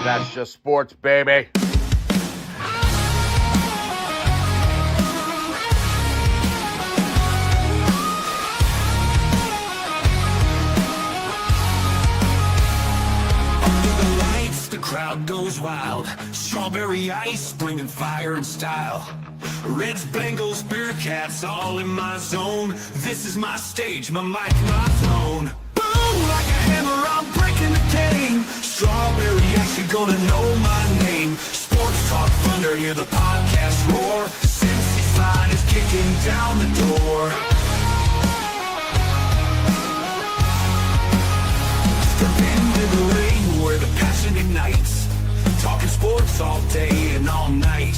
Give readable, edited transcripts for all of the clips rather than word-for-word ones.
That's just sports, baby. Crowd goes wild. Strawberry ice, bringing fire and style. Reds, Bengals, Bearcats, all in my zone. This is my stage, my mic, my throne. Boom, like a hammer, I'm breaking the game. Strawberry ice, you're gonna know my name. Sports Talk Thunder, hear the podcast roar. Cincy's line is kicking down the door. Step into the ring where the passion ignites. Talking sports all day and all night.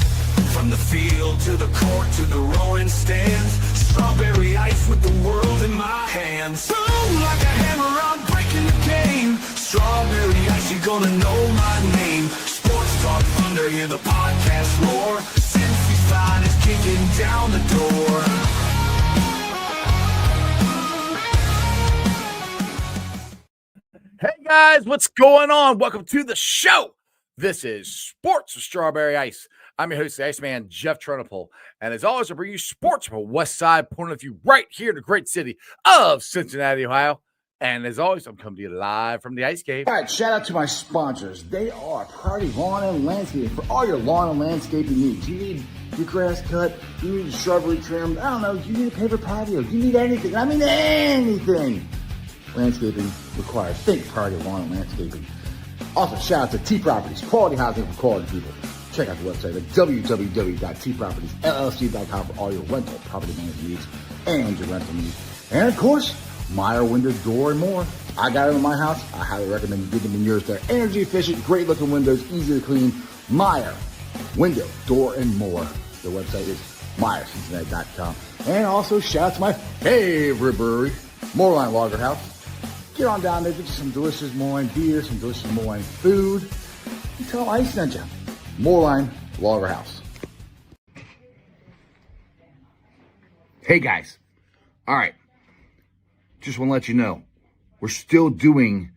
From the field to the court to the roaring stands. Strawberry ice with the world in my hands. Boom, like a hammer, I'm breaking the game. Strawberry ice, you're gonna know my name. Sports Talk Thunder, hear the podcast roar. Cincy's fine is kicking down the door. Hey guys, what's going on? Welcome to the show. This is Sports with Strawberry Ice. I'm your host, the Iceman, Jeff Trennepohl. And as always, I bring you sports from a West Side point of view right here in the great city of Cincinnati, Ohio. And as always, I'm coming to you live from the Ice Cave. All right, shout out to my sponsors. They are Priority Lawn and Landscaping for all your lawn and landscaping needs. You need your grass cut, you need your shrubbery trimmed, I don't know, you need a paper patio, you need anything. I mean anything. Landscaping required. Think Priority Lawn and Landscaping. Also, shout out to T Properties, quality housing for quality people. Check out the website at www.tpropertiesllc.com for all your rental property management needs and your rental needs. And of course, Meyer Window, Door, and more. I got them in my house. I highly recommend you get them in yours. They're energy efficient, great looking windows, easy to clean. Meyer Window, Door, and more. The website is MeyerCincinnati.com. And also, shout out to my favorite brewery, Moorline Lager House. Get on down there, get you some delicious Moorline beer, some delicious Moorline food. And tell them I sent you. Moorline Lager House. Hey guys. All right. Just want to let you know, we're still doing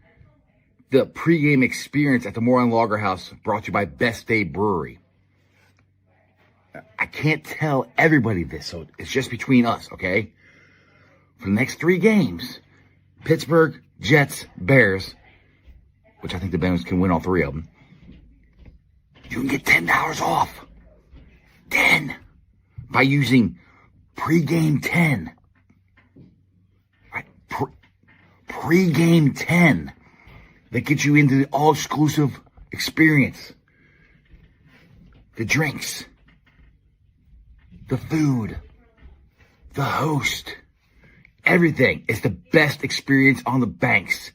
the pregame experience at the Moorline Lager House, brought to you by Best Day Brewery. I can't tell everybody this, so it's just between us, okay? For the next 3 games, Pittsburgh, Jets, Bears, which I think the Bengals can win all 3 of them, you can get $10 off. 10 by using pregame 10. Right? Pregame 10. That gets you into the all-exclusive experience. The drinks. The food. The host. Everything. It's the best experience on the banks.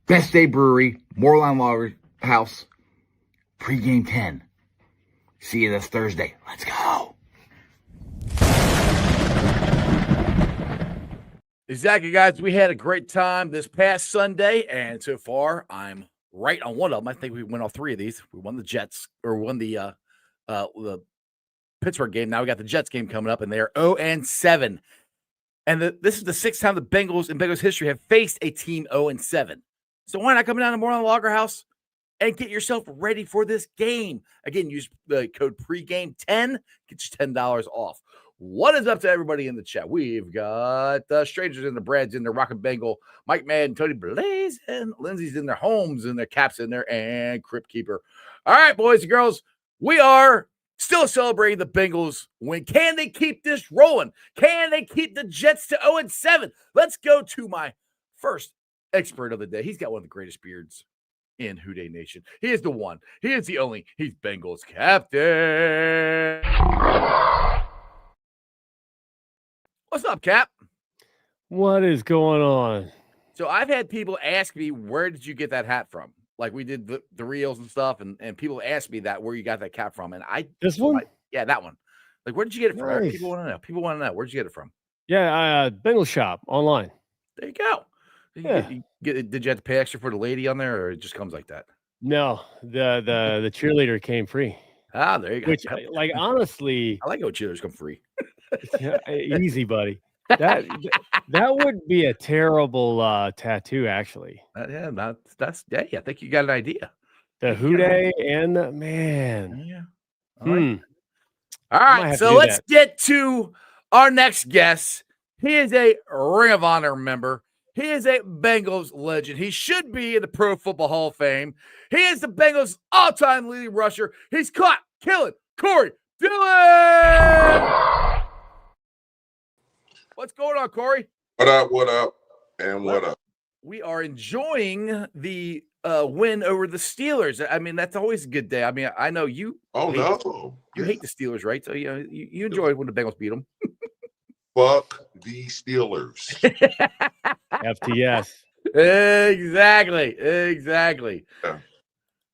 Best Day Brewery, Moorline Lager House, pregame 10. See you this Thursday. Let's go. Exactly, guys. We had a great time this past Sunday, and so far, I'm right on one of them. I think we won all 3 of these. We won the Jets, or won the Pittsburgh game. Now we got the Jets game coming up, and they're 0-7. And this is the 6th time the Bengals in Bengals history have faced a team 0-7. So why not come down to Moorline Lager House and get yourself ready for this game? Again, use the code pregame10, get you $10 off. What is up to everybody in the chat? We've got the Strangers in the Brads in there, Rockin' Bengal, Mike Madden, Tony Blaze, and Lindsay's in their homes, and their caps in there, and Crypt Keeper. All right, boys and girls, we are still celebrating the Bengals win. Can they keep this rolling? Can they keep the Jets to 0-7? Let's go to my first expert of the day. He's got one of the greatest beards in Houday Nation. He is the one. He is the only. He's Bengals Captain. What's up, Cap? What is going on? So I've had people ask me, where did you get that hat from? Like we did the reels and stuff, and people asked me that, where you got that cap from. And This one? Yeah, that one. Like, where did you get it from? Nice. People want to know. People want to know. Where'd you get it from? Yeah, Bengals shop online. There you go. Yeah. Did you have to pay extra for the lady on there, or it just comes like that? No, the cheerleader came free. Ah, there you go. Which, like, honestly, I like how cheerleaders come free. easy, buddy. That would be a terrible tattoo, actually. Yeah, I think you got an idea. The Houday and the man. Yeah. Hmm. All might right, have so to do let's that. get to our next guest. He is a Ring of Honor member. He is a Bengals legend. He should be in the Pro Football Hall of Fame. He is the Bengals' all-time leading rusher. He's caught killing Corey Dillon. What's going on, Corey? What up, and what up? We are enjoying the win over the Steelers. I mean, that's always a good day. I mean, I know you. Oh, You hate the Steelers, right? So you enjoy when the Bengals beat them. Fuck the Steelers. FTS. Exactly.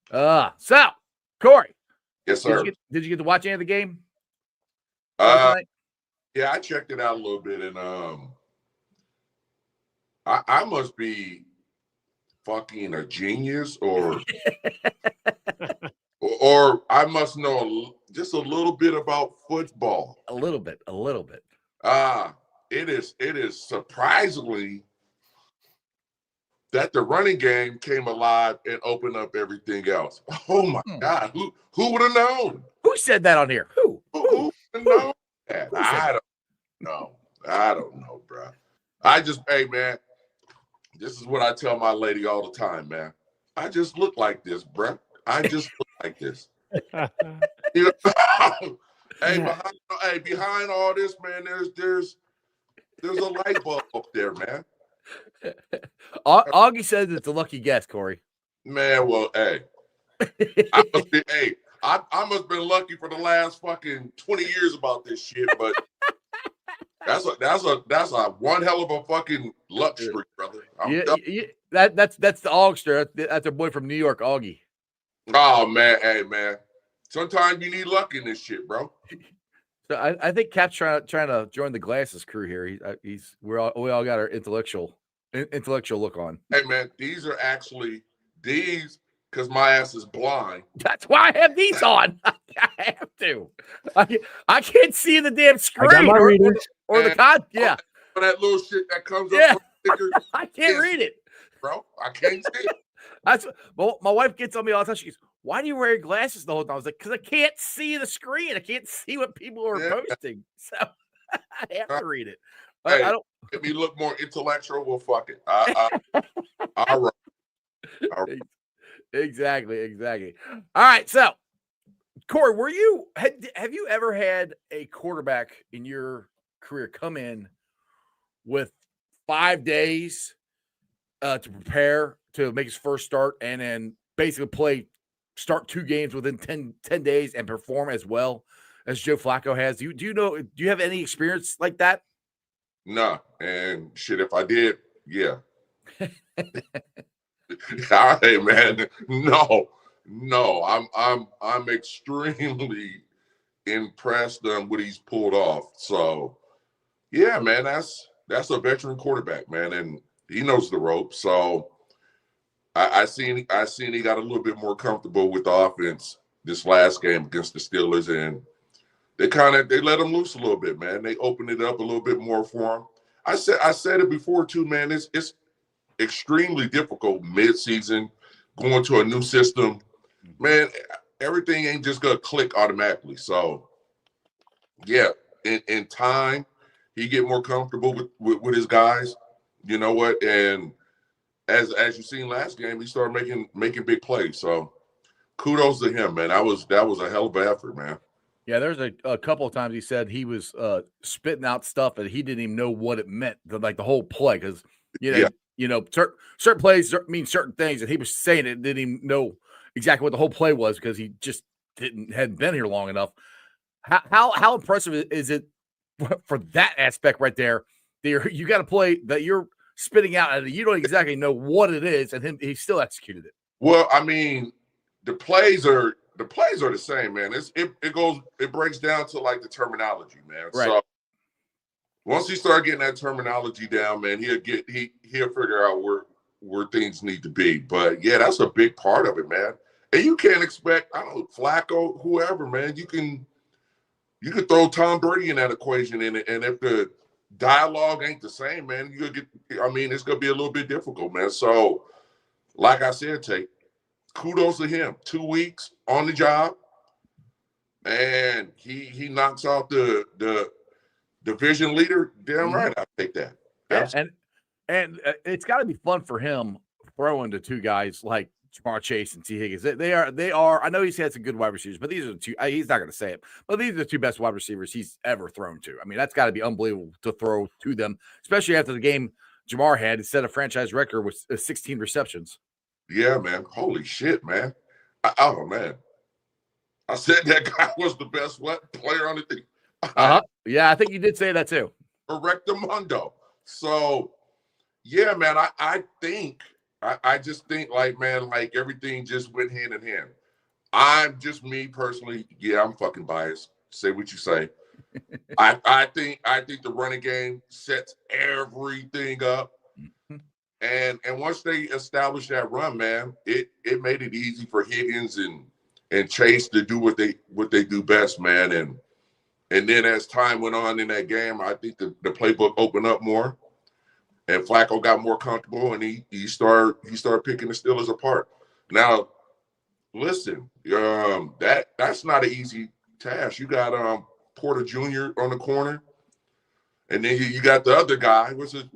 Yeah. So, Corey, Yes, sir. Did you get to watch any of the game? Yeah, I checked it out a little bit, and I must be fucking a genius, or I must know just a little bit about football. A little bit. It is surprisingly that the running game came alive and opened up everything else. Oh my God, who would have known? Who said that on here? Who Who would have known that? I don't know, bro. Hey, man, this is what I tell my lady all the time, man. I just look like this, bro. I just look like this. You know? Behind all this, man, there's a light bulb up there, man. Augie says it's a lucky guess, Corey. Man, well, hey, I must have been lucky for the last fucking 20 years about this shit, but that's a one hell of a fucking luck streak, brother. That's the Augster. That's our boy from New York, Augie. Oh man, hey man. Sometimes you need luck in this shit, bro. So I think Cap's trying to join the glasses crew here. We all got our intellectual look on. Hey man, these because my ass is blind. That's why I have these on. I have to. I can't see the damn screen I got my readings. or the cod. Yeah, that little shit that comes yeah. up. Sticker, I can't read it, bro. I can't see it. Well, my wife gets on me all the time. She goes, "Why do you wear glasses the whole time?" I was like, "Because I can't see the screen. I can't see what people are posting, so I have to read it." Hey, I don't. If you look more intellectual, well, fuck it. I'll run. Exactly. All right, so Corey, have you ever had a quarterback in your career come in with 5 days to prepare to make his first start, and then basically start 2 games within 10 days and perform as well as Joe Flacco has? Do you have any experience like that? Nah, and shit, if I did, yeah. All right, man. No. I'm extremely impressed on what he's pulled off. So, yeah, man, that's a veteran quarterback, man, and he knows the ropes. So, I seen he got a little bit more comfortable with the offense this last game against the Steelers, and they let him loose a little bit, man. They opened it up a little bit more for him. I said it before too, man. It's extremely difficult mid-season going to a new system. Man, everything ain't just gonna click automatically. So yeah, in time, he get more comfortable with his guys. You know what? And as you seen last game, he started making big plays. So kudos to him, man. That was a hell of an effort, man. Yeah, there's a couple of times he said he was spitting out stuff and he didn't even know what it meant, like the whole play, because certain plays mean certain things, and he was saying it, didn't even know exactly what the whole play was because he just hadn't been here long enough. How impressive is it for that aspect right there? You got a play that you're spitting out and you don't exactly know what it is, and he still executed it. Well, I mean, the plays are the same, man. It breaks down to like the terminology, man. Right. So once he start getting that terminology down, man, he'll figure out where things need to be. But yeah, that's a big part of it, man. And you can't expect, I don't know, Flacco, whoever, man. You can throw Tom Brady in that equation, and if the dialogue ain't the same, man, it's gonna be a little bit difficult, man. So, like I said, Tate, kudos to him. 2 weeks on the job, and he knocks out the division leader. Damn right, I'll take that. Yeah, and it's got to be fun for him throwing to two guys like Jamar Chase and T. Higgins. They are. I know he's had some good wide receivers, but these are the two. He's not going to say it, but these are the two best wide receivers he's ever thrown to. I mean, that's got to be unbelievable to throw to them, especially after the game Jamar had. He set a franchise record with 16 receptions. Yeah, man. Holy shit, man. Oh man, I said that guy was the best player on the team. Yeah, I think you did say that too. Correctamundo. So, yeah, man. I just think like, man, like everything just went hand in hand. I'm just me personally. Yeah, I'm fucking biased. Say what you say. I think the running game sets everything up. And once they established that run, man, it made it easy for Higgins and Chase to do what they do best, man. And then as time went on in that game, I think the playbook opened up more, and Flacco got more comfortable, and he started picking the Steelers apart. Now, listen, that's not an easy task. You got Porter Jr. on the corner, and then you got the other guy. What's it?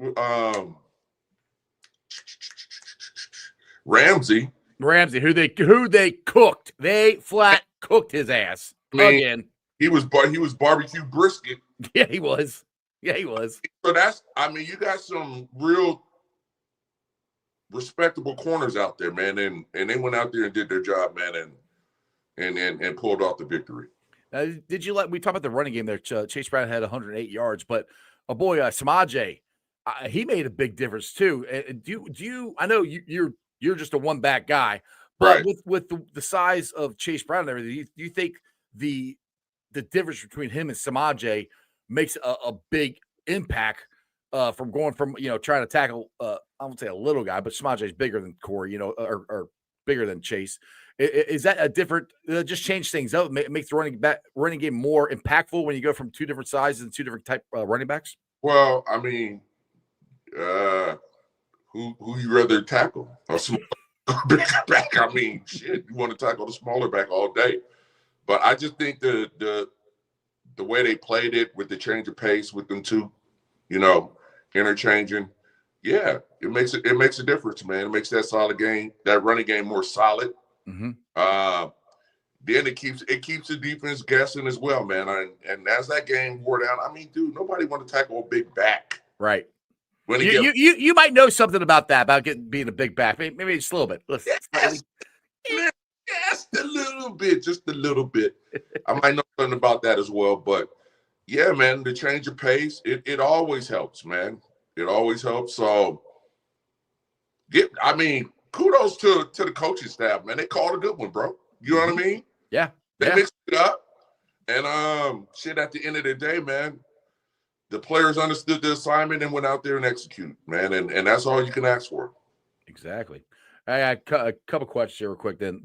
Ramsey, who they cooked. They flat cooked his ass again. He was barbecue brisket. Yeah, he was. So you got some real respectable corners out there, man, and they went out there and did their job, man, and pulled off the victory. Did you we talked about the running game there? Chase Brown had 108 yards, but boy, Samaje, he made a big difference too. Do you? I know you're just a one back guy, but right. with the size of Chase Brown and everything, do you think the difference between him and Samaje makes a big impact from going from trying to tackle I won't say a little guy, but Samaje is bigger than Corey, or bigger than Chase. Is that a different? Just change things up, make the running game more impactful when you go from two different sizes and two different type running backs? Well, I mean, who you rather tackle? A small bigger back? I mean, shit, you want to tackle the smaller back all day. But I just think the way they played it with the change of pace with them two, interchanging, yeah, it makes a difference, man. It makes that running game more solid. Mm-hmm. Then it keeps the defense guessing as well, man. And as that game wore down, I mean, dude, nobody want to tackle a big back, right? When you might know something about that, about being a big back, maybe just a little bit. Listen, just a little bit. I might know something about that as well, but yeah, man, the change of pace, it always helps, man. It always helps. So, kudos to the coaching staff, man. They called a good one, bro. You know what I mean? Yeah. They mixed it up. And at the end of the day, man, the players understood the assignment and went out there and executed, man. And that's all you can ask for. Exactly. I got a couple questions here real quick. Then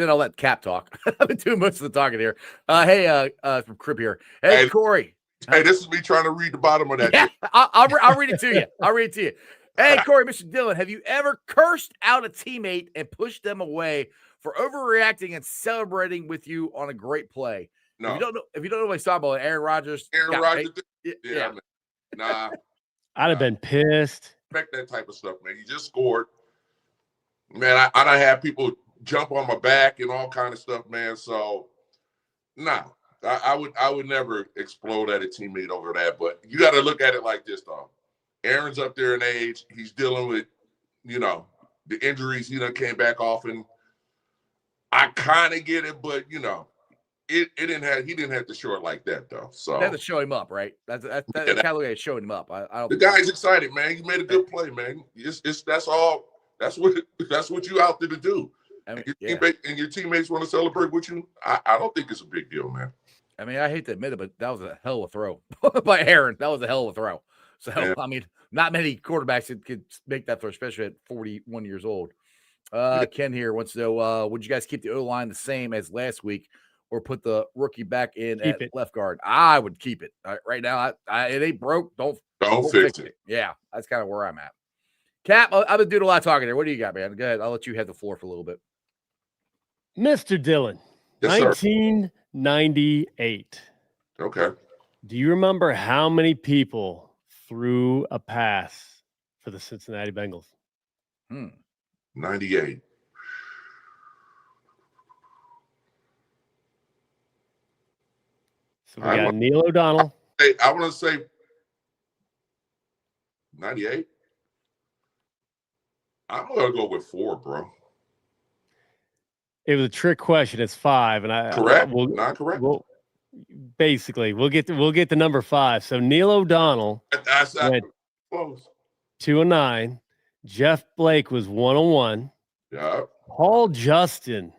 I'll let Cap talk. I've been doing most of the talking here. From Crib here. Hey, Corey. Hey, this is me trying to read the bottom of that. Yeah, I'll read it to you. I'll read it to you. Hey, Corey, Mr. Dillon, have you ever cursed out a teammate and pushed them away for overreacting and celebrating with you on a great play? No. If you don't know what he's talking about, Aaron Rodgers. Yeah. Man. Nah. I'd have been pissed. Expect that type of stuff, man. You just scored. Man, I done had people jump on my back and all kind of stuff, man. So, nah. I would never explode at a teammate over that. But you got to look at it like this, though. Aaron's up there in age. He's dealing with, the injuries. He done came back off, and I kind of get it, but he didn't have to show it like that though. So they have to show him up, right? That's kind of the way it's showing him up. I don't. The guy's excited, man. You made a good play, man. That's all. That's what you out there to do. And your teammates want to celebrate with you. I don't think it's a big deal, man. I mean, I hate to admit it, but that was a hell of a throw by Aaron. That was a hell of a throw. So, yeah. I mean, not many quarterbacks could make that throw, especially at 41 years old. Ken here wants to know, would you guys keep the O-line the same as last week or put the rookie back in left guard? I would keep it. Right now, it ain't broke. Don't fix it. Yeah, that's kind of where I'm at. Cap, I've been doing a lot of talking here. What do you got, man? Go ahead. I'll let you have the floor for a little bit. Mr. Dillon, Yes, sir. 1998. Okay. Do you remember how many people threw a pass for the Cincinnati Bengals? 98. So we got Neil O'Donnell. Hey, I want to say 98. I'm going to go with 4, bro. It was a trick question. It's 5, and Correct? Not correct. We'll get the number 5. So Neil O'Donnell That's went close. 2-9. Jeff Blake was 1-1. Yeah. Paul Justin.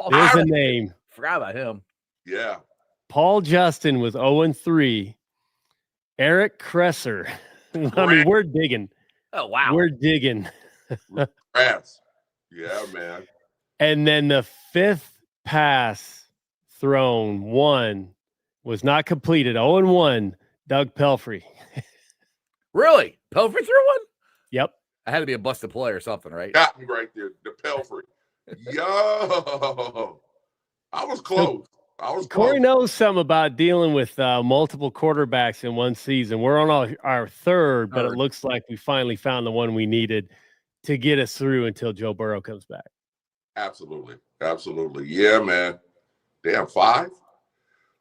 There's a name. Forgot about him. Yeah. Paul Justin was 0-3. Eric Kresser. I mean, we're digging. Oh, wow. We're digging. Pass. Yeah, man. And then the 5th pass thrown, was not completed. 0-1, Doug Pelfrey. Really? Pelfrey threw one? Yep. I had to be a busted play or something, right? Got me right there. The Pelfrey. Yo. I was close. Corey knows something about dealing with multiple quarterbacks in one season. We're on our third, but it looks like we finally found the one we needed to get us through until Joe Burrow comes back. Absolutely. Yeah, man. Damn, 5?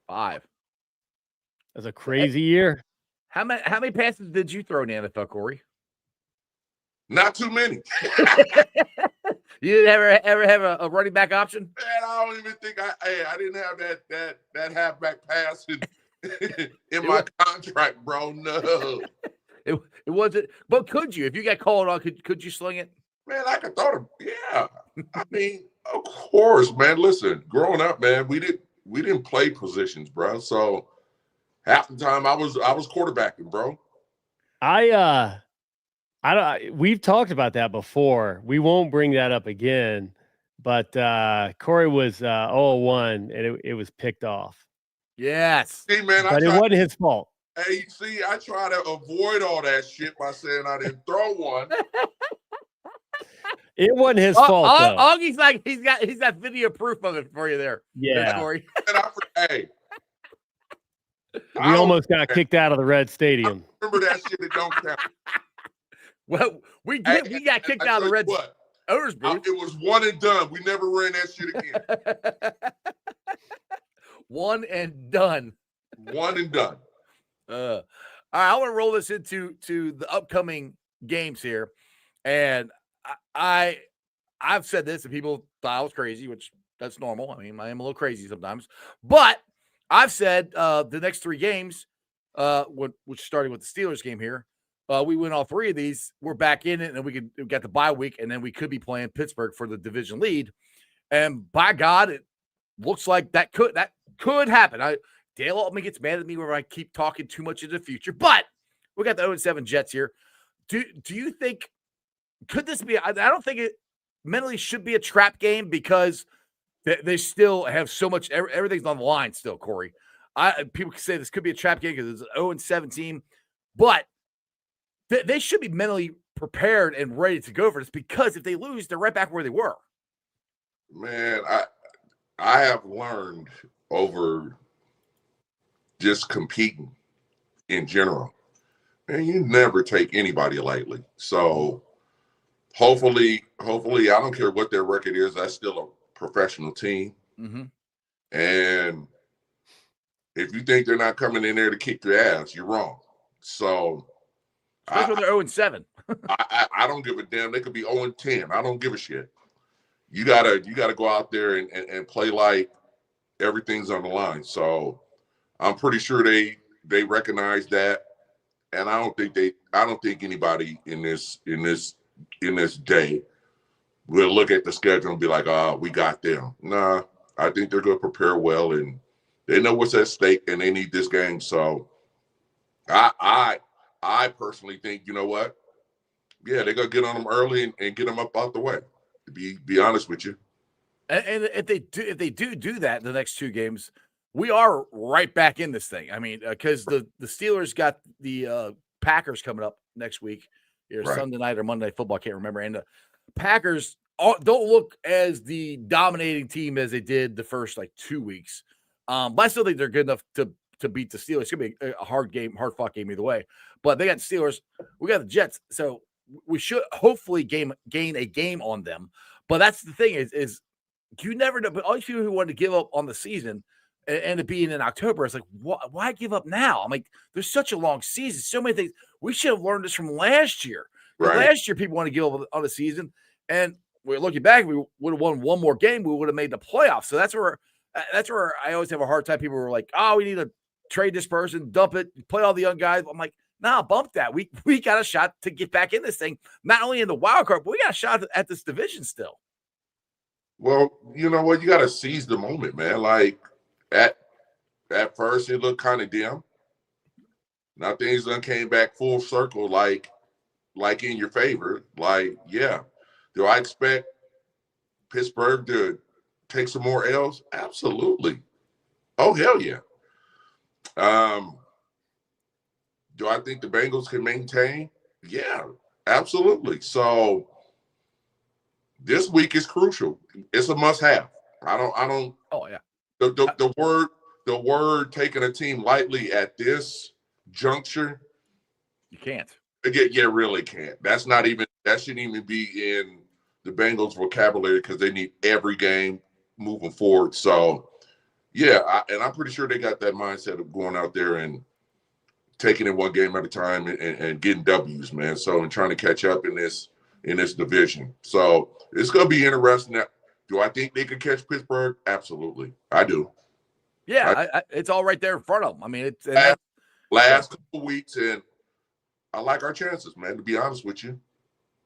5. That's a crazy year. How many passes did you throw in the NFL, Corey? Not too many. You didn't ever have a running back option? Man, I don't even think I didn't have that halfback pass in my contract, bro. No. It wasn't. But could you? If you got called on, could you sling it? Man, I could throw it. Yeah. I mean, of course, man. Listen, growing up, man, we didn't play positions, bro. So half the time I was quarterbacking, bro. We've talked about that before. We won't bring that up again. But Corey was 0-1, and it was picked off. Yes. See, man, but it wasn't his fault. Hey, see, I try to avoid all that shit by saying I didn't throw one. It wasn't his fault, though. Augie's like he's got video proof of it for you there. Yeah. Corey. Hey. We almost got kicked out of the Red Stadium. I remember that shit that don't count. Well, we did. We got kicked out of the Red owners booth. It was one and done. We never ran that shit again. One and done. One and done. All right, I want to roll this into the upcoming games here, and I've said this, and people thought I was crazy, which that's normal. I mean, I am a little crazy sometimes, but I've said the next 3 games, which starting with the Steelers game here, we win all 3 of we back in it, and we got the bye week, and then we could be playing Pittsburgh for the division lead. And by God, it looks like that could happen. Dale Altman gets mad at me when I keep talking too much into the future, but we got the 0-7 Jets here. Do you think could this be? I don't think it mentally should be a trap game because they still have so much. Everything's on the line still, Corey. People can say this could be a trap game because it's an 0-7 team, but they should be mentally prepared and ready to go for this because if they lose, they're right back where they were. Man, I have learned over just competing in general, and you never take anybody lightly. So hopefully, I don't care what their record is, that's still a professional team. Mm-hmm. And if you think they're not coming in there to kick your ass, you're wrong. So especially when they're 0-7. I don't give a damn. They could be 0-10. I don't give a shit. You gotta go out there and play like everything's on the line. So I'm pretty sure they recognize that, and I don't think anybody in this day will look at the schedule and be like, we got them. Nah, I think they're gonna prepare well, and they know what's at stake, and they need this game. So I personally think, you know what? Yeah, they're gonna get on them early and get them up out the way. To be honest with you. And if they do that in the next 2 games, we are right back in this thing. I mean, because the Steelers got the Packers coming up next week, either Right. Sunday night or Monday Night Football, I can't remember. And the Packers don't look as the dominating team as they did the first 2 weeks. But I still think they're good enough to beat the Steelers. It's gonna be a hard game, hard fought game either way. But they got the Steelers, we got the Jets, so we should hopefully gain a game on them. But that's the thing is you never know. But all these people who wanted to give up on the season and it being in October, it's like, why give up now? I'm like, there's such a long season, so many things. We should have learned this from last year. Right. Last year, people want to give up on the season, and we're looking back. We would have won one more game. We would have made the playoffs. So that's where I always have a hard time. People were like, "Oh, we need to trade this person, dump it, play all the young guys." I'm like, nah, bump that. We got a shot to get back in this thing, not only in the wild card, but we got a shot at this division still. Well, you know what? You got to seize the moment, man. Like at first, it looked kind of dim. Now things done came back full circle, like in your favor. Like, yeah. Do I expect Pittsburgh to take some more L's? Absolutely. Oh, hell yeah. Do I think the Bengals can maintain? Yeah, absolutely. So this week is crucial. It's a must-have. I don't. Oh yeah. The word taking a team lightly at this juncture. You can't. You really can't. That shouldn't even be in the Bengals vocabulary because they need every game moving forward. So yeah, I'm pretty sure they got that mindset of going out there and taking it one game at a time and getting W's, man. So and trying to catch up in this division. So it's gonna be interesting. Do I think they could catch Pittsburgh? Absolutely, I do. Yeah, it's all right there in front of them. I mean, it's last couple weeks, and I like our chances, man. To be honest with you,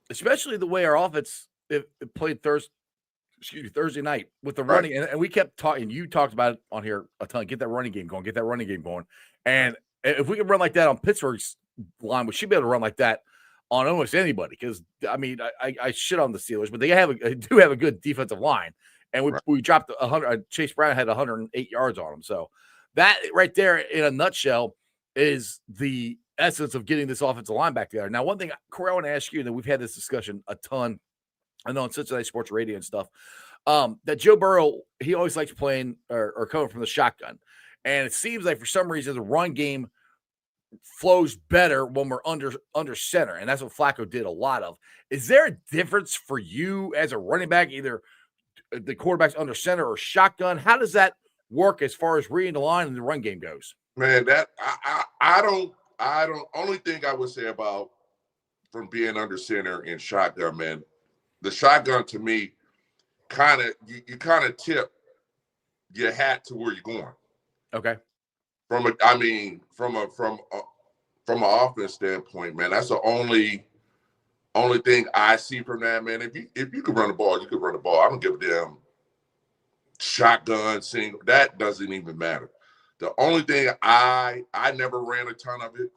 especially the way our offense it played Thursday night with the running, and we kept talking. You talked about it on here a ton. Get that running game going, and if we can run like that on Pittsburgh's line, we should be able to run like that on almost anybody. Because I mean, I shit on the Steelers, but they do have a good defensive line, and we dropped 100. Chase Brown had 108 yards on him, so that right there, in a nutshell, is the essence of getting this offensive line back together. Now, one thing, Corey, I want to ask you, that we've had this discussion a ton, I know on Cincinnati Sports Radio and stuff, that Joe Burrow, he always likes playing or coming from the shotgun. And it seems like for some reason the run game flows better when we're under center. And that's what Flacco did a lot of. Is there a difference for you as a running back, either the quarterback's under center or shotgun? How does that work as far as reading the line and the run game goes? Man, that I don't only thing I would say about from being under center and shotgun, man, the shotgun to me kind of you kind of tip your hat to where you're going. Okay. From an offense standpoint, man, that's the only thing I see from that, man. If you could run the ball, you could run the ball. I don't give a damn shotgun, single. That doesn't even matter. The only thing I never ran a ton of it.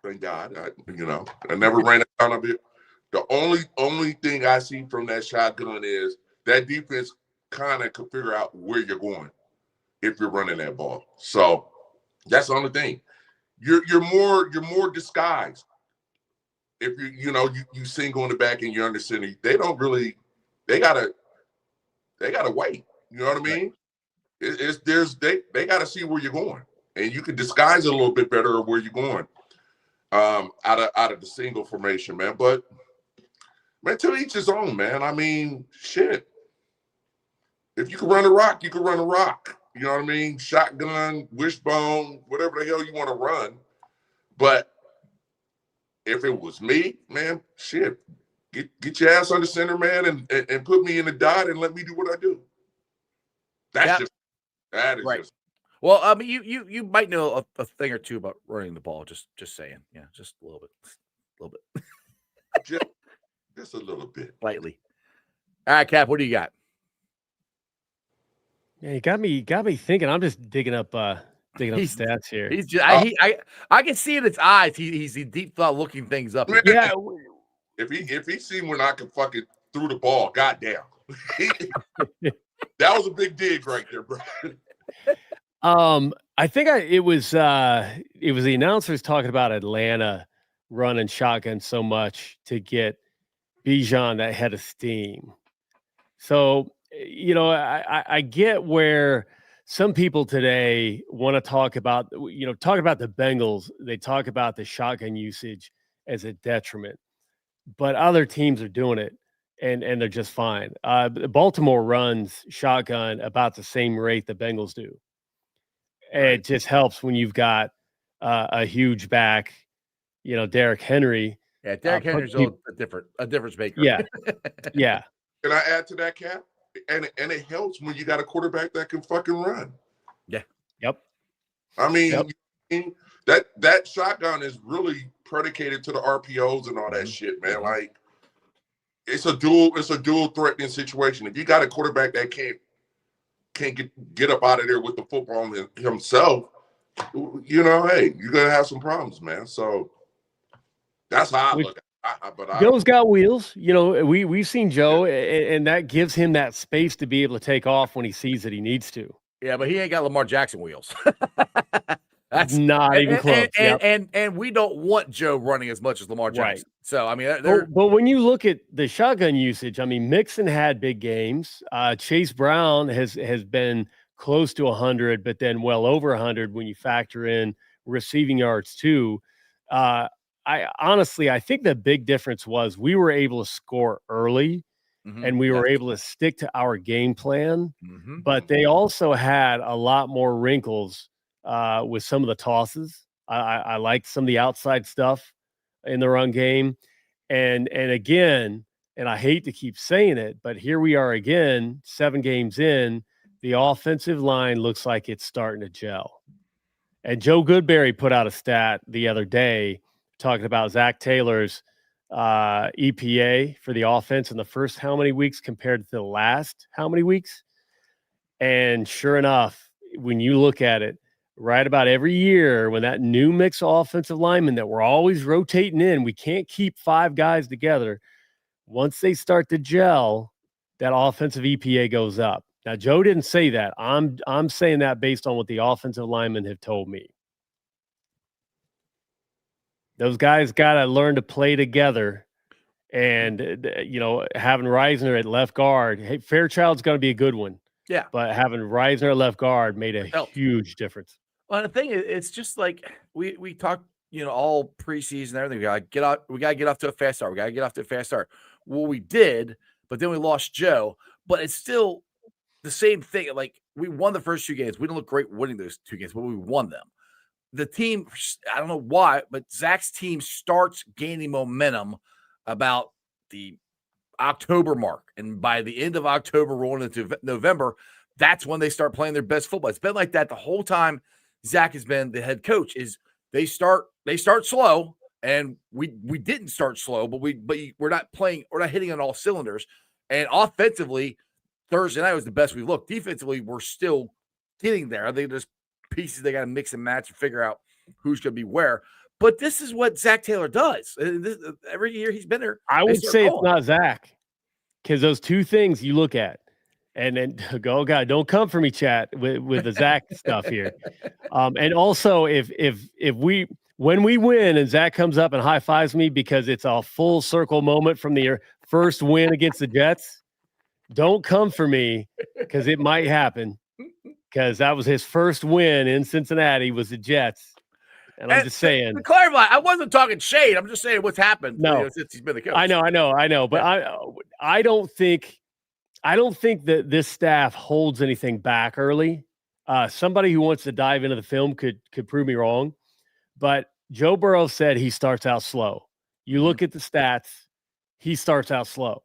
Thank God, I never ran a ton of it. The only thing I see from that shotgun is that defense kind of can figure out where you're going if you're running that ball. So that's the only thing. You're more disguised. If you single in the back and you're under center, they gotta wait. You know what I mean? They gotta see where you're going, and you can disguise it a little bit better where you're going out of the single formation, man. But man, to each his own, man. I mean, shit. If you can run a rock, you can run a rock. You know what I mean? Shotgun, wishbone, whatever the hell you want to run. But if it was me, man, shit, get your ass under center, man, and put me in the dot and let me do what I do. That is right. Just. Well, I mean, you might know a thing or two about running the ball. Just saying, yeah, just a little bit, just a little bit, lightly. All right, Cap, what do you got? Yeah, you got me thinking. I'm just digging up stats here. He's just I can see in his eyes. He's deep thought looking things up. Yeah. If he seen when I could fucking threw the ball, goddamn. That was a big dig right there, bro. I think it was the announcers talking about Atlanta running shotgun so much to get Bijan that head of steam. So, I get where some people today want to talk about the Bengals. They talk about the shotgun usage as a detriment, but other teams are doing it and they're just fine. Baltimore runs shotgun about the same rate the Bengals do. Right. It just helps when you've got a huge back, Derrick Henry. Yeah, Derrick Henry's a difference maker. Yeah, yeah. Can I add to that, Cap? And it helps when you got a quarterback that can fucking run. Yeah. Yep. I mean, that shotgun is really predicated to the RPOs and all that shit, man. Like, it's a dual threatening situation. If you got a quarterback that can't get up out of there with the football himself, hey, you're gonna have some problems, man. So that's how I look at it. Joe's got wheels. We've seen Joe, and that gives him that space to be able to take off when he sees that he needs to. Yeah, but he ain't got Lamar Jackson wheels. That's not even close. And we don't want Joe running as much as Lamar Jackson. Right. So, I mean, but when you look at the shotgun usage, I mean, Mixon had big games. Chase Brown has been close to 100, but then well over 100 when you factor in receiving yards too. I think the big difference was we were able to score early and we were able to stick to our game plan, but they also had a lot more wrinkles with some of the tosses. I liked some of the outside stuff in the run game. And again, and I hate to keep saying it, but here we are again, 7 games in, the offensive line looks like it's starting to gel. And Joe Goodberry put out a stat the other day talking about Zach Taylor's EPA for the offense in the first how many weeks compared to the last how many weeks. And sure enough, when you look at it, right about every year when that new mix of offensive linemen that we're always rotating in, we can't keep 5 guys together. Once they start to gel, that offensive EPA goes up. Now, Joe didn't say that. I'm saying that based on what the offensive linemen have told me. Those guys got to learn to play together. And, having Reisner at left guard, hey, Fairchild's going to be a good one. Yeah. But having Reisner at left guard made a huge difference. Well, the thing is, it's just like we talked, all preseason and everything. We gotta get off to a fast start. Well, we did, but then we lost Joe. But it's still the same thing. Like, we won the first 2 games. We didn't look great winning those 2 games, but we won them. The team, I don't know why, but Zach's team starts gaining momentum about the October mark. And by the end of October, rolling into November, that's when they start playing their best football. It's been like that the whole time Zach has been the head coach. Is they start slow, and we didn't start slow, but we're not hitting on all cylinders. And offensively, Thursday night was the best we've looked. Defensively, we're still getting there. I think there's pieces they got to mix and match and figure out who's going to be where. But this is what Zach Taylor does. Every year he's been there. I would say it's not Zach, because those 2 things you look at, and then go, God, don't come for me, chat, with the Zach stuff here. And also, when we win and Zach comes up and high fives me because it's a full circle moment from the first win against the Jets, don't come for me, because it might happen. Because that was his first win in Cincinnati was the Jets. And I'm just saying. To clarify, I wasn't talking shade. I'm just saying what's happened since he's been the coach. I know. But I don't think that this staff holds anything back early. Somebody who wants to dive into the film could prove me wrong. But Joe Burrow said he starts out slow. You look at the stats, he starts out slow.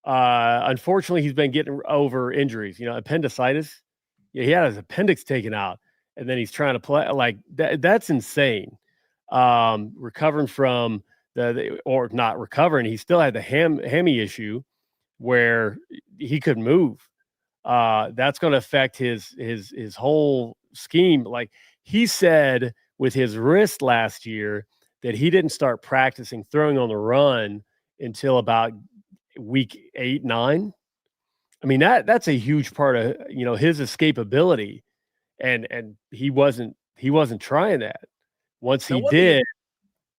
Unfortunately, he's been getting over injuries. Appendicitis. Yeah, he had his appendix taken out, and then he's trying to play like that. That's insane. Recovering from or not recovering, he still had the hammy issue where he couldn't move. That's going to affect his whole scheme. Like he said with his wrist last year that he didn't start practicing throwing on the run until about week 8, 9. I mean, that's a huge part of, his escapability, and he wasn't trying that. Once he did,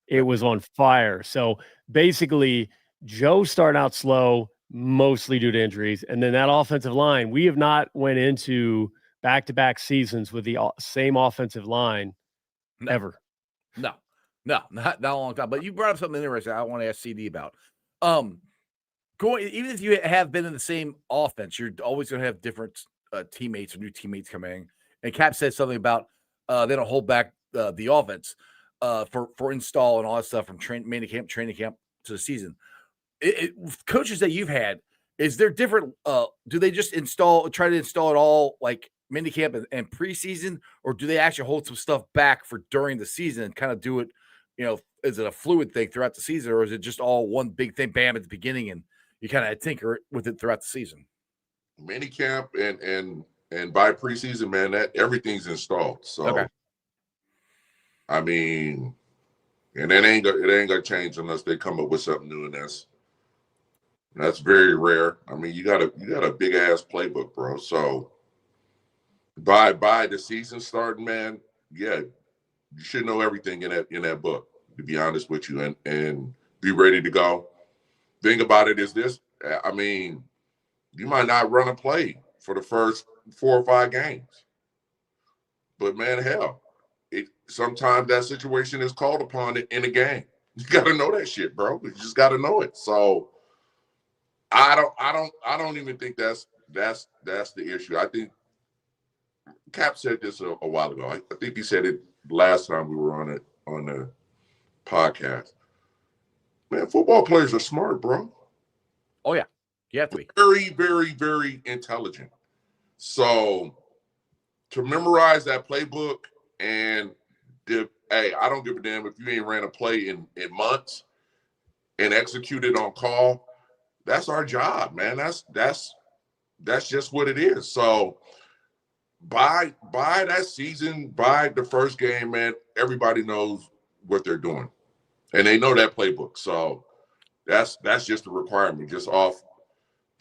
it was on fire. So basically, Joe starting out slow, mostly due to injuries. And then that offensive line, we have not went into back-to-back seasons with the same offensive line ever. No, not a long time. But you brought up something interesting I want to ask CD about. Even if you have been in the same offense, you're always going to have different teammates or new teammates coming in. And Cap said something about they don't hold back the offense for install and all that stuff from training camp to the season. Coaches that you've had, is there different? Do they just try to install it all like minicamp and preseason, or do they actually hold some stuff back for during the season and kind of do it? Is it a fluid thing throughout the season, or is it just all one big thing, bam, at the beginning, and you kind of tinker with it throughout the season? Minicamp and by preseason, man, that everything's installed. So, okay. I mean, and it ain't gonna change unless they come up with something new, and that's very rare. I mean, you got a big ass playbook, bro. So by the season starting, man, yeah, you should know everything in that book, to be honest with you, and be ready to go. Thing about it is this, I mean, you might not run a play for the first 4 or 5 games. But man, hell, sometimes that situation is called upon in a game. You gotta know that shit, bro. You just gotta know it. So I don't even think that's the issue. I think Cap said this a while ago. I think he said it last time we were on the podcast. Man, football players are smart, bro. Oh yeah, you have to be very, very, very intelligent. So to memorize that playbook and hey, I don't give a damn if you ain't ran a play in months and executed on call. That's our job, man. That's just what it is. So by that season, by the first game, man, everybody knows what they're doing, and they know that playbook. So that's just a requirement, just off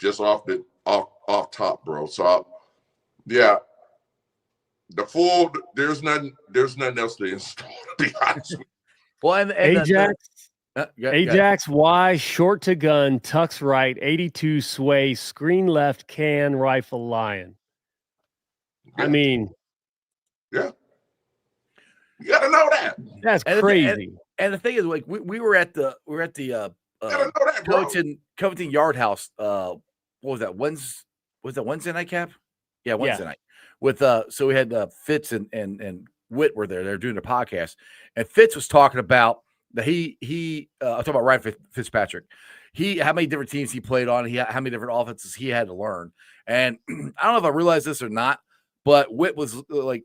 top, bro. So yeah, there's nothing else to install, to be honest with you. Well, and Ajax Y, short to gun, tucks right, 82 sway, screen left, can, rifle lion. Yeah. I mean, yeah, you gotta know that. That's crazy. And the thing is, like we were at the Covington Yard House. What was that? Wednesday night, Cap? Yeah, Wednesday night. With so we had Fitz and Witt were there. They're doing a podcast, and Fitz was talking about that I'm talking about Ryan Fitzpatrick. How many different teams he played on, how many different offenses he had to learn. And I don't know if I realized this or not, but Witt was like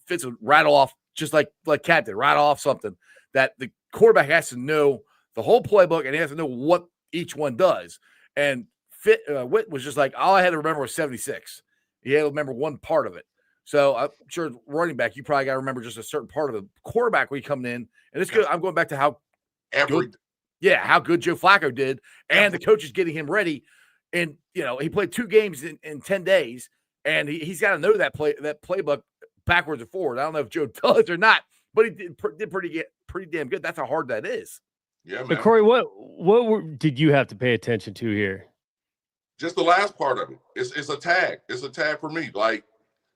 Fitz would rattle off just like Captain, rattle off something that the quarterback has to know the whole playbook and he has to know what each one does. And Witt was just like, all I had to remember was 76. He had to remember one part of it. So I'm sure running back, you probably got to remember just a certain part of the quarterback when you come in. And it's good. I'm going back to how good Joe Flacco did, and the coach is getting him ready. And he played 2 games in 10 days, and he's got to know that playbook backwards and forward. I don't know if Joe does or not, but he did pretty damn good. That's how hard that is. Yeah, man. But Corey, what did you have to pay attention to here? Just the last part of it. It's a tag. It's a tag for me. Like,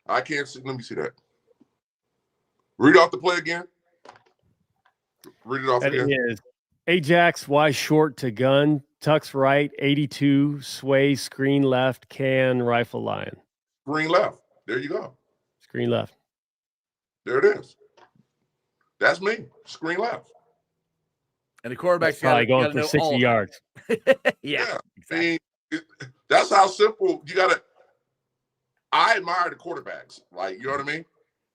I can't see. Let me see that. Read off the play again. Read it off again. It is Ajax Y, short to gun, tucks right, 82 sway, screen left, can, rifle lion. Screen left. There you go. Screen left. There it is. That's me. Screen left. And the quarterback's probably going for 60 yards. Yeah. Exactly. That's how simple you got to. I admire the quarterbacks. Like, you know what I mean?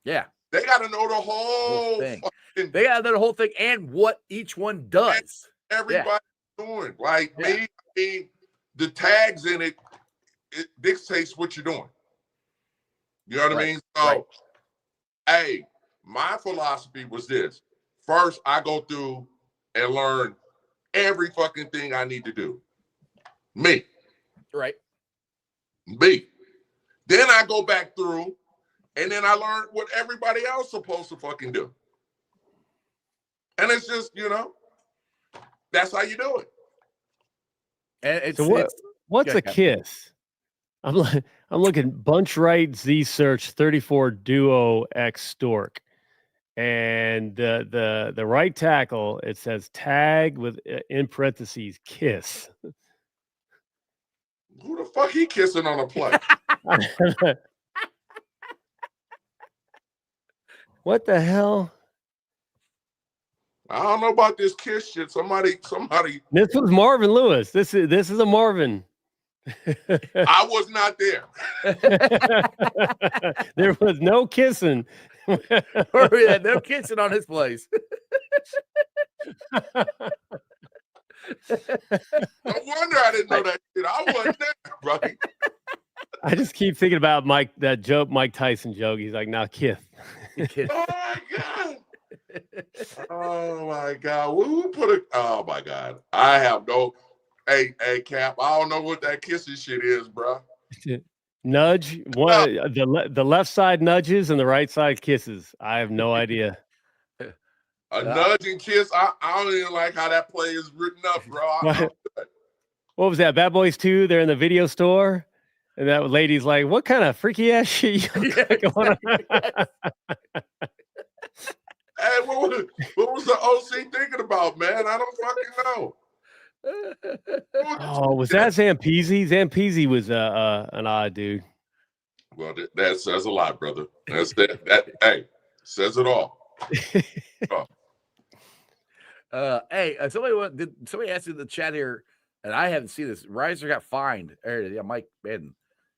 Yeah. They got to know the whole thing. They got to know the whole thing and what each one does. Everybody's doing. Like, me, the tags in it dictates what you're doing. You know what I mean? So, hey, my philosophy was this. First, I go through and learn every fucking thing I need to do. Me. Right. Me. Then I go back through and then I learn what everybody else is supposed to fucking do. And it's just, that's how you do it. And what's a kiss? I'm looking bunch right Z search 34 duo X stork. And the right tackle, it says tag with in parentheses kiss. Who the fuck he kissing on a play? What the hell? I don't know about this kiss shit. Somebody. This was Marvin Lewis. This is a Marvin. I was not there. There was no kissing. No kissing on his place. No wonder I didn't know that shit. I wasn't there, right? I just keep thinking about Mike Tyson joke. He's like, now kiss. Oh my god. Oh my god. Who put it? Oh my god. I have no. Hey, Cap. I don't know what that kissing shit is, bro. Nudge. One. The left side nudges and the right side kisses. I have no idea. A nudge and kiss. I don't even like how that play is written up, bro. What was that? Bad Boys 2? They're in the video store, and that lady's like, "What kind of freaky ass shit you got going on?" Hey, what was the OC thinking about, man? I don't fucking know. Oh, was that Zampese? Zampese was an odd dude. Well, that says a lot, brother. That's that. Hey, says it all. Hey, somebody asked in the chat here, and I haven't seen this. Reisner got fined. Yeah, Mike Madden.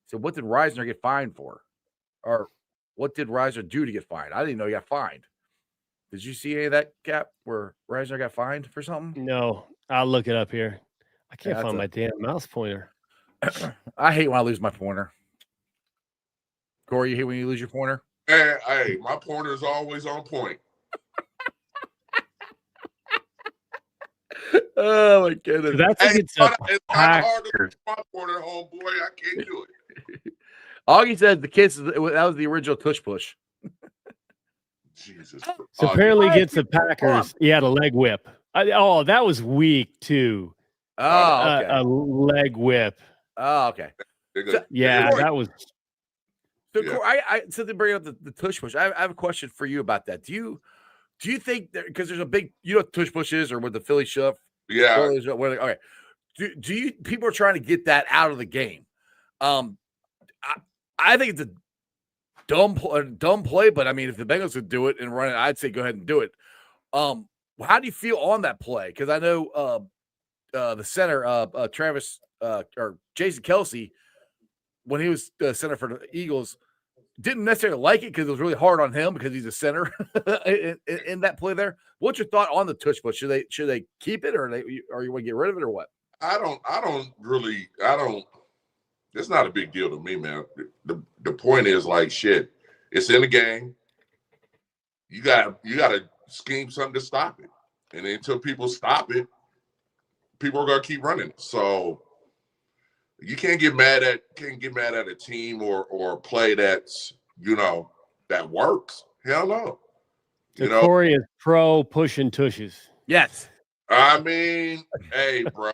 So, what did Reisner get fined for, or what did Reisner do to get fined? I didn't know he got fined. Did you see any of that, Cap, where Reisner got fined for something? No, I'll look it up here. I can't find my damn mouse pointer. I hate when I lose my pointer. Corey, you hate when you lose your pointer? Hey, my pointer is always on point. Oh my goodness! It's kind of hard to lose my pointer, homeboy. I can't do it. Augie said the kiss that was the original tush push. Jesus. So apparently against the Packers, he had a leg whip. That was weak too. Oh, okay. A leg whip. Oh, okay. That was. So Corey, so to bring up the tush push, I have a question for you about that. Do you think because there's a big, you know what tush push is, or with the Philly shove? Yeah. Okay. Do you people are trying to get that out of the game? I think it's a dumb play, but I mean, if the Bengals would do it and run it, I'd say go ahead and do it. How do you feel on that play? Because I know the center, Travis or Jason Kelce, when he was the center for the Eagles, didn't necessarily like it because it was really hard on him because he's a center in that play there. What's your thought on the tush push? Should they keep it or you want to get rid of it or what? I don't really. It's not a big deal to me, man. The point is like shit. It's in the game. You gotta scheme something to stop it, and until people stop it, people are gonna keep running. So you can't get mad at a team or a play that's that works. Hell no. Corey is pro pushing tushes. Yes. I mean, hey, bro.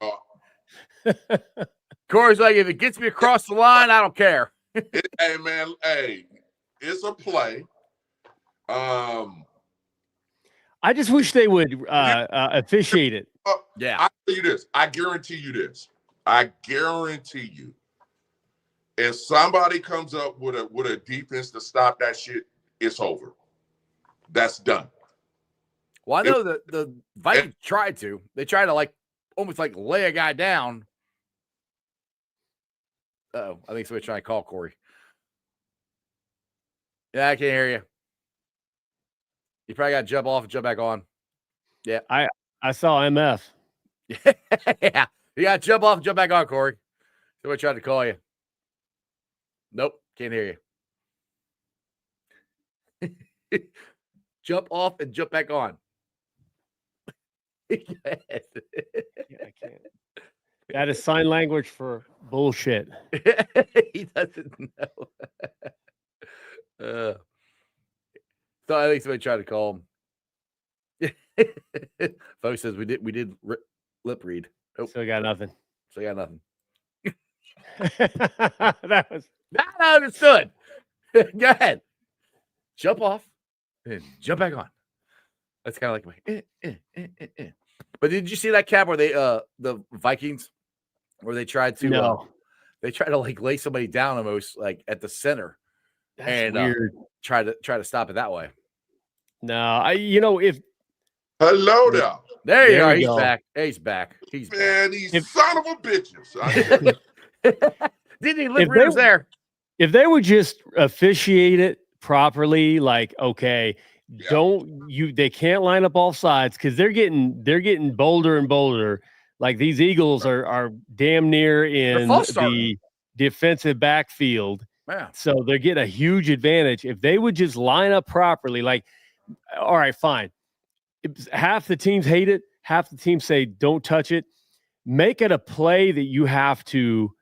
Corey's like, if it gets me across the line, I don't care. Hey, man. Hey, it's a play. I just wish they would officiate it. Yeah. I'll tell you this. I guarantee you this. I guarantee you. If somebody comes up with a defense to stop that shit, it's over. That's done. Well, I know that the Vikings tried to. They tried to almost lay a guy down. Uh-oh, I think somebody's trying to call Corey. Yeah, I can't hear you. You probably got to jump off and jump back on. Yeah. I saw MF. Yeah. You got to jump off and jump back on, Corey. Somebody tried to call you. Nope, can't hear you. Jump off and jump back on. I can't. That is sign language for bullshit. He doesn't know. So I think somebody tried to call him. Folks says we did lip read. Still got nothing. So you got nothing. That was I understood. Go ahead. Jump off and jump back on. That's kind of like my. But did you see that cap where they the Vikings where they tried to like lay somebody down almost like at the center. That's and weird. Try to stop it that way. No, if Hello there. There you There are. we He's go. back. He's back. He's back. Man, these son of a bitches. Didn't he live Rivers there? If they would just officiate it properly, like, okay, they can't line up all sides because they're getting bolder and bolder. Like these Eagles are damn near in the defensive backfield. Yeah. So they're getting a huge advantage. If they would just line up properly, like, all right, fine. Half the teams hate it. Half the teams say, don't touch it. Make it a play that you have to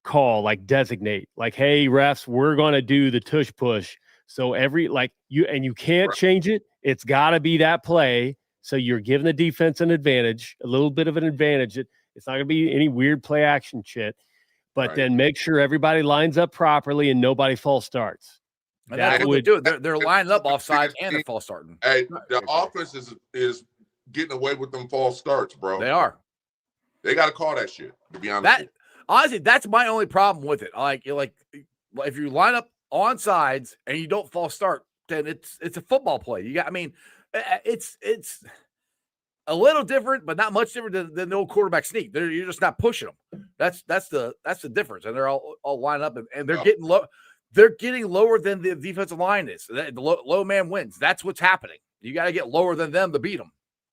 call, like designate, like, hey, refs, we're going to do the tush push. So you can't change it. It's got to be that play. So you're giving the defense an advantage, a little bit of an advantage. It's not going to be any weird play action shit, but then make sure everybody lines up properly and nobody false starts. And that's what they do. They're lining up offside and they're false starting. Hey, the offense is getting away with them false starts, bro. They are. They got to call that shit, to be honest. Honestly, that's my only problem with it. Like if you line up on sides and you don't false start, then it's a football play. It's a little different, but not much different than the old quarterback sneak. You're just not pushing them. That's the difference. And they're all lined up and they're getting low. They're getting lower than the defensive line is. The low man wins. That's what's happening. You got to get lower than them to beat them.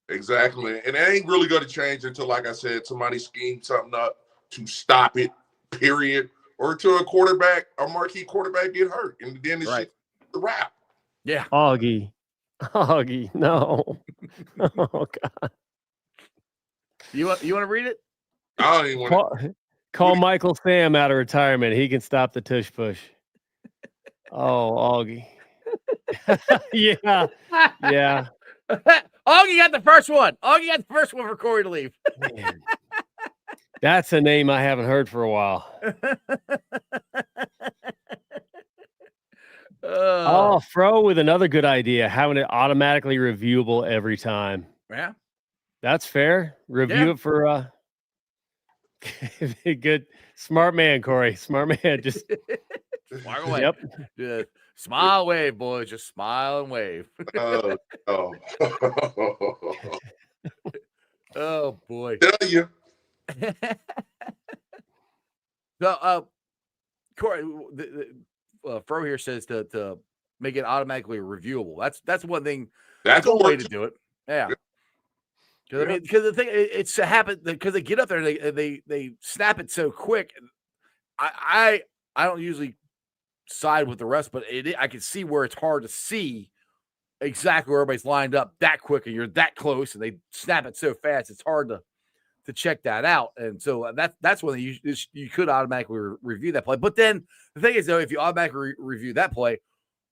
Exactly. And it ain't really going to change until, like I said, somebody schemes something up to stop it, period. Or until a marquee quarterback get hurt. And then it's the wrap. Yeah. Augie, no. Oh, God. You want to read it? I don't even want to. Call Michael Sam out of retirement. He can stop the tush push. Oh, Augie. Yeah. Augie got the first one. Augie got the first one for Corey to leave. Man. That's a name I haven't heard for a while. Fro with another good idea, having it automatically reviewable every time. Yeah. That's fair. Review it for good. Smart man, Corey. Smart man. Just smile away. Yep. Yeah. Smile, wave, boys. Just smile and wave. Oh boy. Tell you. So, Corey, Fro here says to make it automatically reviewable. That's one thing. That's a way to do it. Yeah. Because the thing it's happened because they get up there and they snap it so quick. I don't usually side with the rest, but I can see where it's hard to see exactly where everybody's lined up that quick, and you're that close, and they snap it so fast. It's hard to check that out, and so that's when you could automatically review that play. But then the thing is, though, if you automatically review that play,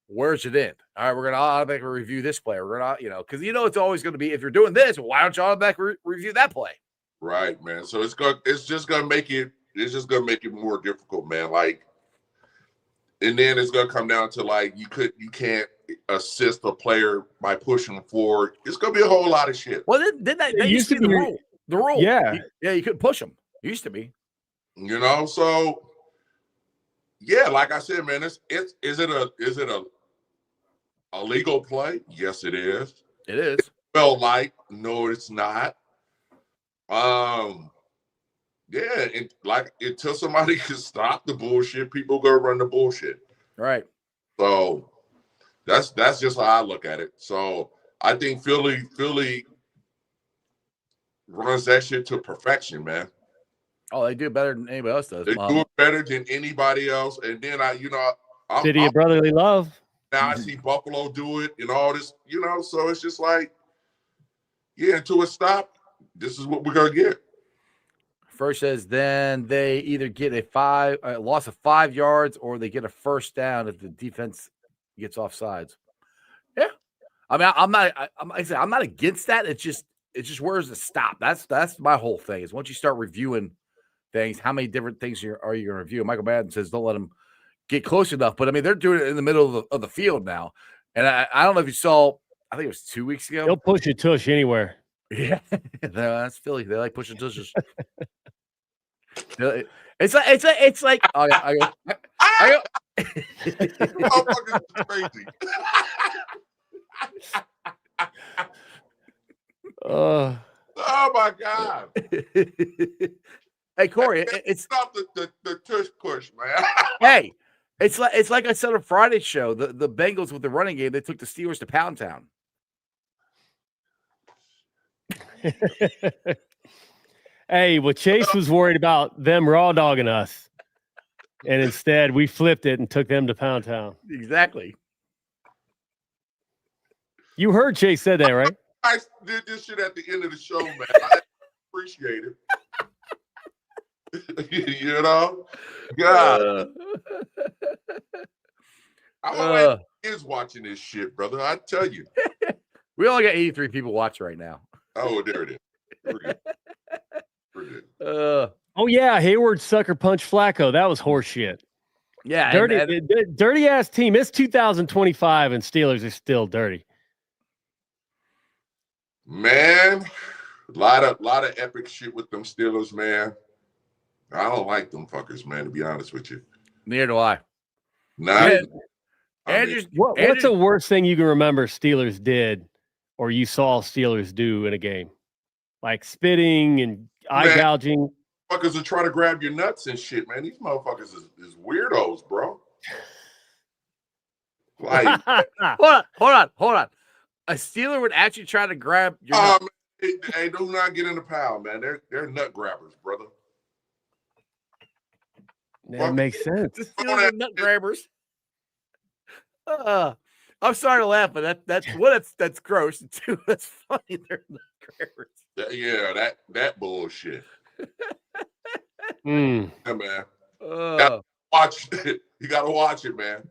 where's it end? All right, we're going to automatically review this play. We're going to, because it's always going to be if you're doing this, why don't you automatically review that play? Right, man. So it's just gonna make it more difficult, man. Like, and then it's gonna come down to like you can't assist a player by pushing them forward. It's gonna be a whole lot of shit. Well, then that used to be the rule. The rule, yeah, you couldn't push them. It used to be, So yeah, like I said, man, is it a legal play? Yes, it is. It is. Well, like, no, it's not. Yeah, until somebody can stop the bullshit, people go run the bullshit. Right. So that's just how I look at it. So I think Philly runs that shit to perfection, man. Oh, they do better than anybody else does. They do it better than anybody else. And then City of Brotherly Love. Now I see Buffalo do it and all this, so it's just like, yeah, until it stops, this is what we're gonna get. First says then they either get a loss of 5 yards or they get a first down if the defense gets offsides. Yeah, I mean I'm not against that. It's just where's the stop? That's my whole thing is once you start reviewing things. How many different things are you going to review? Michael Madden says don't let them get close enough. But, I mean, they're doing it in the middle of the field now. And I don't know if you saw, I think it was 2 weeks ago. They'll push a tush anywhere. Yeah. That's Philly. They like pushing tushes. It's like I go. Motherfuckers is crazy. Oh my God. Hey, Corey, it's stop the tush push, man. Hey, it's like I said on Friday's show. The Bengals with the running game, they took the Steelers to Pound Town. Hey, well, Chase was worried about them raw dogging us, and instead we flipped it and took them to Pound Town. Exactly. You heard Chase said that, right? I did this shit at the end of the show, man. I appreciate it. You know? God. I'm always kids watching this shit, brother. I tell you. We only got 83 people watching right now. Oh, there it is. We're good. Oh yeah, Hayward sucker punch Flacco. That was horseshit. Yeah, dirty ass team. It's 2025 and Steelers are still dirty. Man, a lot of epic shit with them Steelers, man. I don't like them fuckers, man, to be honest with you. Neither do I. Nah. What's the worst thing you can remember Steelers did or you saw Steelers do in a game? Like spitting and eye gouging. Motherfuckers are trying to grab your nuts and shit, man. These motherfuckers is weirdos, bro. Like, hold on. A Steeler would actually try to grab your nuts. Hey, do not get in the pile, man. They're nut grabbers, brother. That makes sense. The Steelers are nut grabbers. I'm sorry to laugh, but that's gross. Too, that's funny. They're nut grabbers. Yeah, that bullshit. Yeah, man. Watch it. You gotta watch it, man.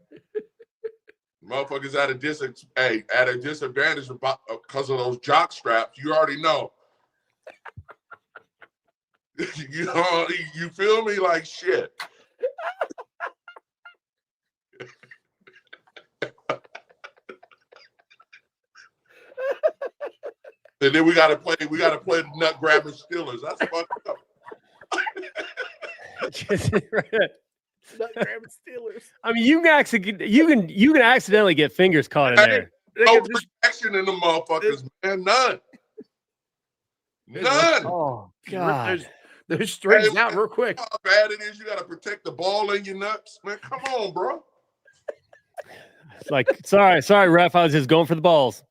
Motherfuckers at a disadvantage because of those jock straps. You already know. You feel me? Like shit. And then we gotta play the nut grabbing Steelers. That's fucked up. Nut grabbing Steelers. I mean, you can accidentally get fingers caught in there. No protection in the motherfuckers, man. None. Oh God. They're straightened out real quick. How bad it is? You gotta protect the ball in your nuts, man. Come on, bro. It's like, sorry, ref. I was just going for the balls.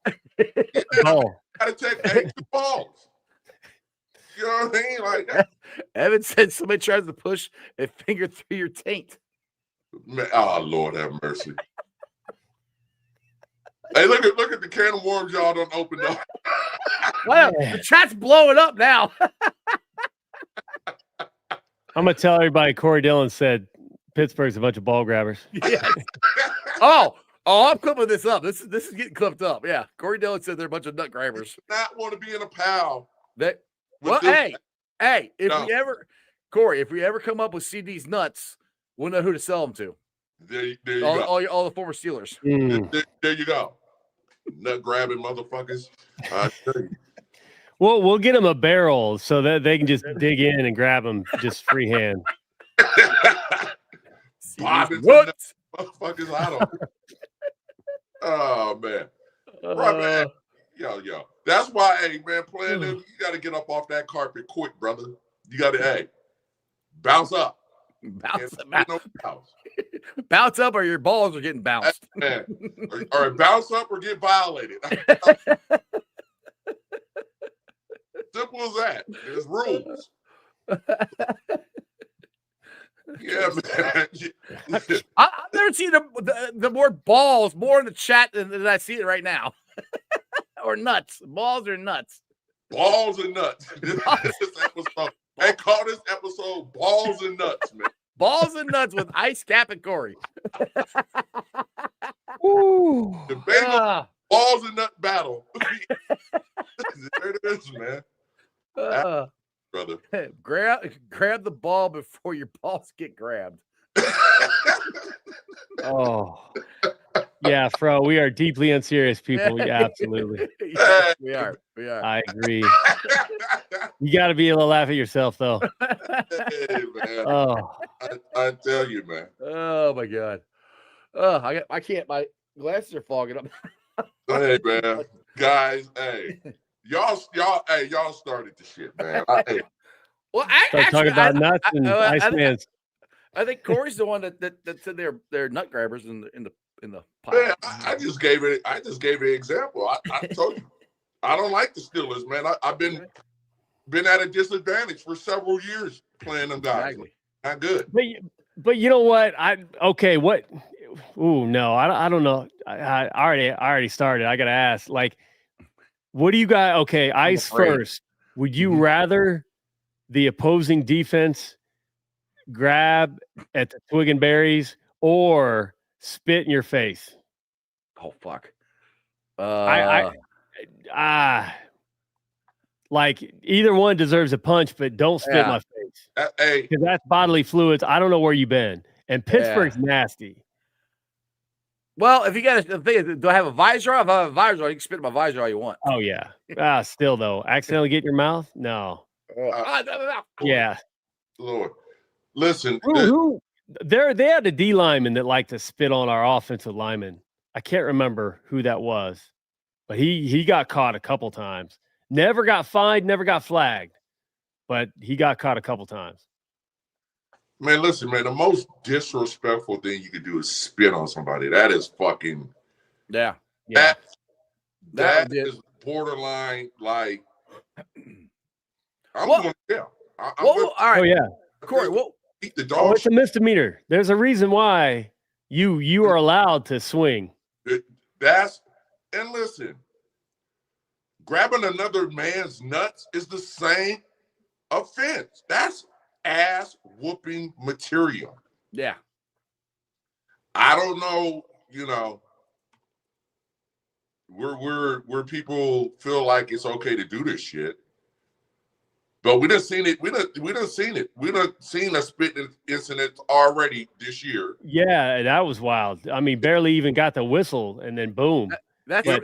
Ball. Gotta take 2 balls. You know what I mean? Like that. Evan said somebody tries to push a finger through your taint. Man, oh Lord have mercy. Hey, look at the can of worms y'all done opened up. Well, the chat's blowing up now. I'm gonna tell everybody Corey Dillon said Pittsburgh's a bunch of ball grabbers. Yes. Oh, I'm clipping this up. This is getting clipped up. Yeah. Corey Dillon said they're a bunch of nut grabbers. Not want to be in a pal. Hey, if we ever come up with CD's nuts, we'll know who to sell them to. There you go. All the former Steelers. There you go. Nut grabbing motherfuckers. I tell you. Well, we'll get them a barrel so that they can just dig in and grab them just freehand. What? Motherfuckers, I don't. Oh man. Right, man. Yo. That's why, hey, man, playing them, you got to get up off that carpet quick, brother. You got to, bounce up. Bounce up or your balls are getting bounced. Man. Or bounce up or get violated. Simple as that. There's rules. Yeah, man. I've never seen the more balls more in the chat than I see it right now. Or nuts. Balls or nuts. Balls and nuts. This episode. They call this episode Balls and Nuts, man. Balls and Nuts with Ice Cap and Corey. Ooh. The Bengals Balls and Nut battle. There it is, man. Brother. grab the ball before your balls get grabbed. Oh, yeah, Fro. We are deeply unserious people. Yeah, absolutely. Yes, we are. I agree. You got to be able to laugh at yourself, though. Hey, man. Oh, I tell you, man. Oh my God. Oh, I can't. My glasses are fogging up. Hey, man. Guys, hey. Y'all started the shit, man. Well, start talking about nuts and Icemans. I think Corey's the one that said they're nut grabbers in the pile. Man, I just gave it an example. I told you I don't like the Steelers, man. I've been at a disadvantage for several years playing them guys. Exactly. Not good. But you know what? What? Ooh, no, I don't know. I already started. I gotta ask. Like, what do you got? Okay, ice first. Would you rather the opposing defense grab at the twig and berries or spit in your face? Oh fuck. Like either one deserves a punch, but don't spit in my face. Because that's bodily fluids. I don't know where you've been. And Pittsburgh's nasty. Well, if you got the thing is, do I have a visor? If I have a visor, you can spit in my visor all you want. Oh yeah. Still though, accidentally get in your mouth? No. Yeah. Lord, listen. They had a D lineman that liked to spit on our offensive lineman. I can't remember who that was, but he got caught a couple times. Never got fined, never got flagged, but he got caught a couple times. Man, listen, man, the most disrespectful thing you could do is spit on somebody. That is fucking yeah. That is borderline like I'm going to jail. All right. Oh yeah. Corey, eat the dog. It's a misdemeanor. There's a reason why you are allowed to swing. And listen, grabbing another man's nuts is the same offense. That's ass whooping material. Yeah. I don't know, where people feel like it's okay to do this shit. But we done seen it. We done seen it. We done seen a spitting incident already this year. Yeah, that was wild. I mean, barely even got the whistle, and then boom. That's where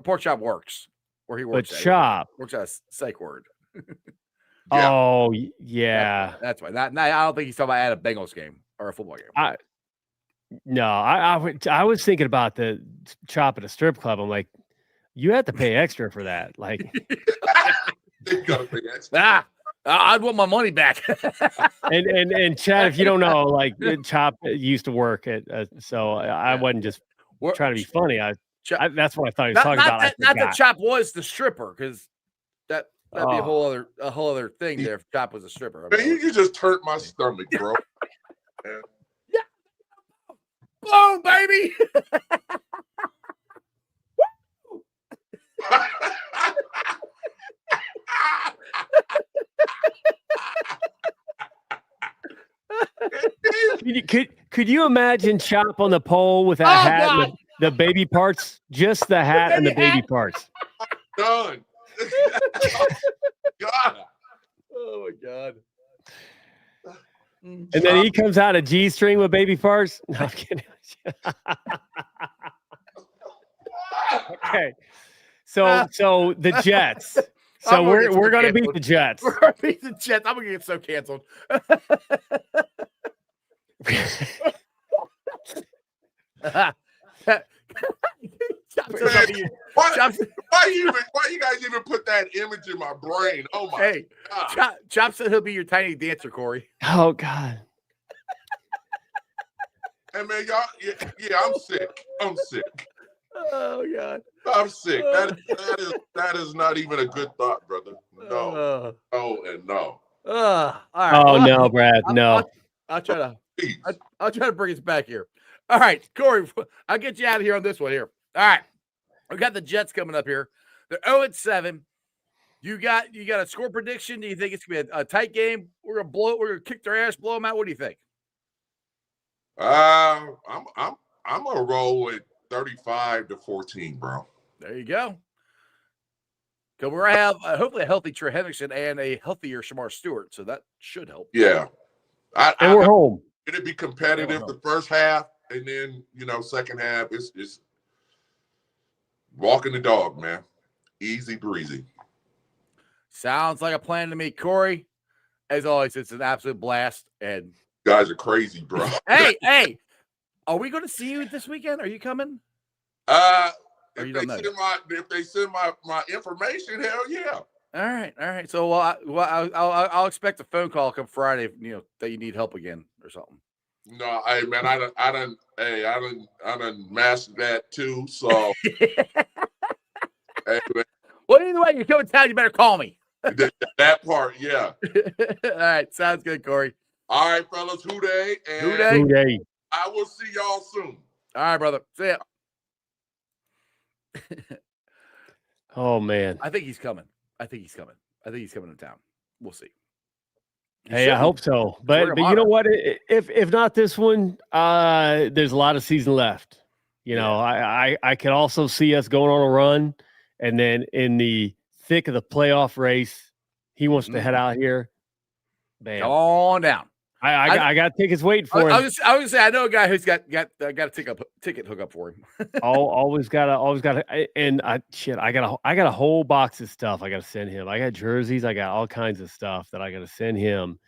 Pork Chop works. Where he works. But Chop works at a psych ward. Yeah. Oh yeah. That's why. I don't think he's talking about at a Bengals game or a football game. I was thinking about the Chop at a strip club. I'm like, you have to pay extra for that. Like, you gotta pay extra. I'd want my money back. and Chad, if you don't know, like Chop used to work at, so I wasn't just trying to be funny. That's what I thought he was talking about. Not that Chop was the stripper, because that'd be a whole other thing there if Chop was a stripper. Man, you just hurt my stomach, bro. Yeah. Boom, baby. Could you imagine Chop on the pole with that hat and the baby parts? Just the hat and the baby parts. Done. God. Oh my God. And then he comes out a G-string with baby parts. No, I'm kidding. Okay. So the Jets. So we're gonna beat the Jets. We're gonna beat the Jets. I'm gonna get so canceled. Why you guys even put that image in my brain? Oh my God. Chop said he'll be your tiny dancer, Corey. Oh God. Hey man, y'all, I'm sick. Oh God. I'm sick. That is not even a good thought, brother. No. And no. All right. Oh no, Brad. No. I'll try to bring us back here. All right, Corey, I'll get you out of here on this one here. All right. We got the Jets coming up here. They're 0-7. You got a score prediction? Do you think it's gonna be a tight game? We're gonna kick their ass, blow them out. What do you think? I'm gonna roll with 35-14, bro. There you go. Because we're going to have hopefully a healthy Trey Hendrickson and a healthier Shamar Stewart, so that should help. Yeah. And we're home. It'd be competitive the first half, and then, second half, it's walking the dog, man. Easy breezy. Sounds like a plan to me, Corey. As always, it's an absolute blast. And guys are crazy, bro. hey, are we going to see you this weekend? Are you coming? If they send my information, hell yeah. All right. So I'll expect a phone call come Friday. That you need help again or something. No, hey man, I done mastered that too. So, hey, man, well, either way, you come in town, you better call me. that part, yeah. All right, sounds good, Corey. All right, fellas, who dey? I will see y'all soon. All right, brother. See ya. Oh man, I think he's coming. I think he's coming to town. We'll see. I hope so. But you know what? If not this one, there's a lot of season left. I could also see us going on a run, and then in the thick of the playoff race, he wants to head out here. Bam. Come on down. I got tickets waiting for him. I was gonna say I know a guy who's got a ticket hook up for him. always gotta, and I got a whole box of stuff I gotta send him. I got jerseys, I got all kinds of stuff that I gotta send him,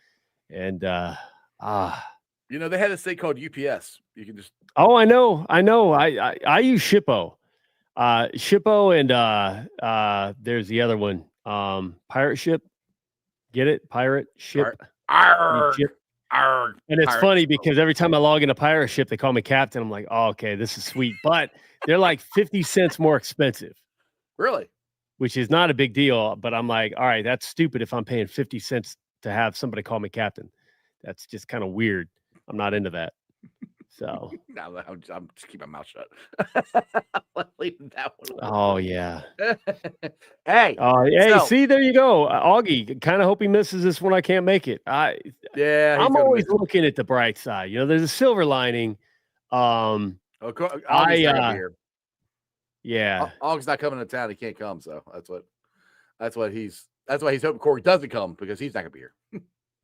and they had this thing called UPS. You can just I know. I use Shippo, and there's the other one, Pirate Ship. Get it? Pirate Ship. And it's funny because every time I log into Pirate Ship, they call me Captain. I'm like, oh, okay, this is sweet. But they're like 50 cents more expensive. Really? Which is not a big deal. But I'm like, all right, that's stupid if I'm paying 50 cents to have somebody call me Captain. That's just kind of weird. I'm not into that. So no, I'm just keeping my mouth shut. Leaving that one. Oh yeah. Hey. See, there you go. Augie, kind of hope he misses this one. I can't make it. I'm always looking at the bright side. There's a silver lining. Yeah. Augie's not coming to town. He can't come. So that's why he's hoping Corey doesn't come because he's not gonna be here.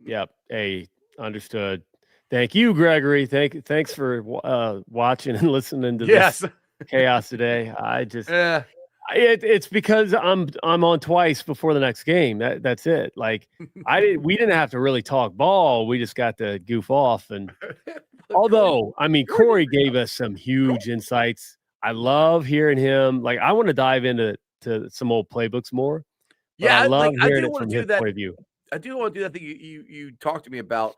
Yep. Hey, understood. Thank you, Gregory. Thanks for watching and listening to this chaos today. It's because I'm on twice before the next game. That's it. Like we didn't have to really talk ball. We just got to goof off. And although Corey gave us some huge insights. I love hearing him. Like I want to dive into some old playbooks more. Yeah, I love hearing it from his point of view. I do want to do that thing you talked to me about.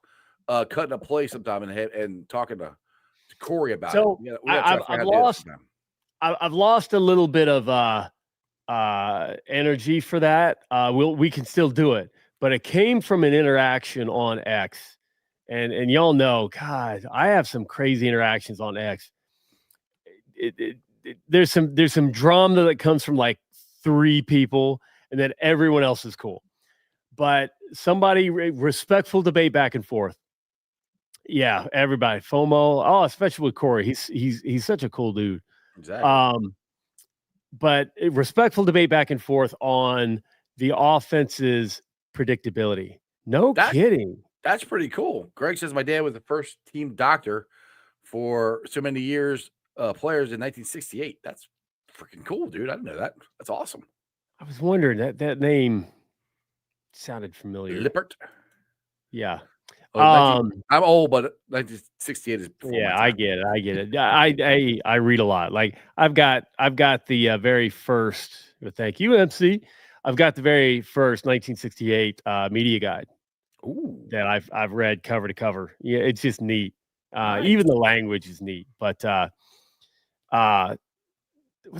Cutting a play sometime and talking to Corey about it. I've lost a little bit of energy for that. We can still do it, but it came from an interaction on X, and y'all know, God, I have some crazy interactions on X. There's some drama that comes from like 3 people, and then everyone else is cool. But somebody respectful debate back and forth. Yeah, everybody. FOMO. Oh, especially with Corey. He's such a cool dude. Exactly. But respectful debate back and forth on the offense's predictability. Kidding. That's pretty cool. Greg says my dad was the first team doctor for so many years, players in 1968. That's freaking cool, dude. I didn't know that. That's awesome. I was wondering that name sounded familiar. Lippert. Yeah. I'm old, but 1968 is. Yeah, I get it. I read a lot. Like I've got the very first. Thank you, MC. I've got the very first 1968 media guide. Ooh. That I've read cover to cover. Yeah, it's just neat. Nice. Even the language is neat. But what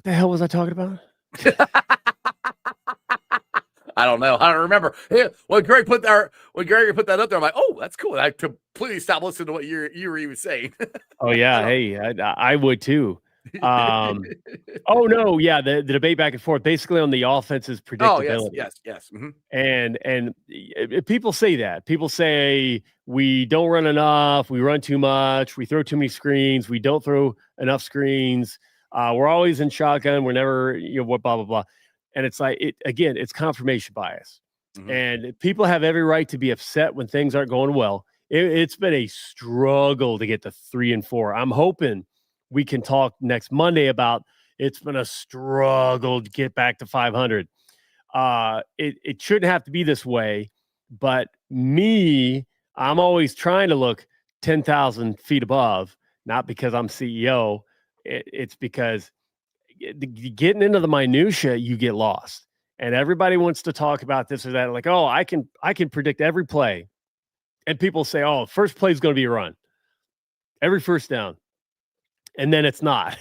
the hell was I talking about? I don't know. I don't remember. When Greg put that up there, I'm like, oh, that's cool. I completely stopped listening to what you were even saying. Oh yeah, hey, I would too. Oh no, yeah, the debate back and forth, basically on the offense's predictability. Oh yes. Mm-hmm. And people say that. People say we don't run enough, we run too much, we throw too many screens, we don't throw enough screens. We're always in shotgun. We're never, blah blah blah. And it's like, it's confirmation bias. Mhm. And people have every right to be upset when things aren't going well. It's been a struggle to get to 3-4. I'm hoping we can talk next Monday about it's been a struggle to get back to 500. It shouldn't have to be this way, but I'm always trying to look 10,000 feet above, not because I'm CEO. It's because getting into the minutia, you get lost. And everybody wants to talk about this or that. Like, oh, I can predict every play. And people say, oh, first play is going to be a run. Every first down. And then it's not.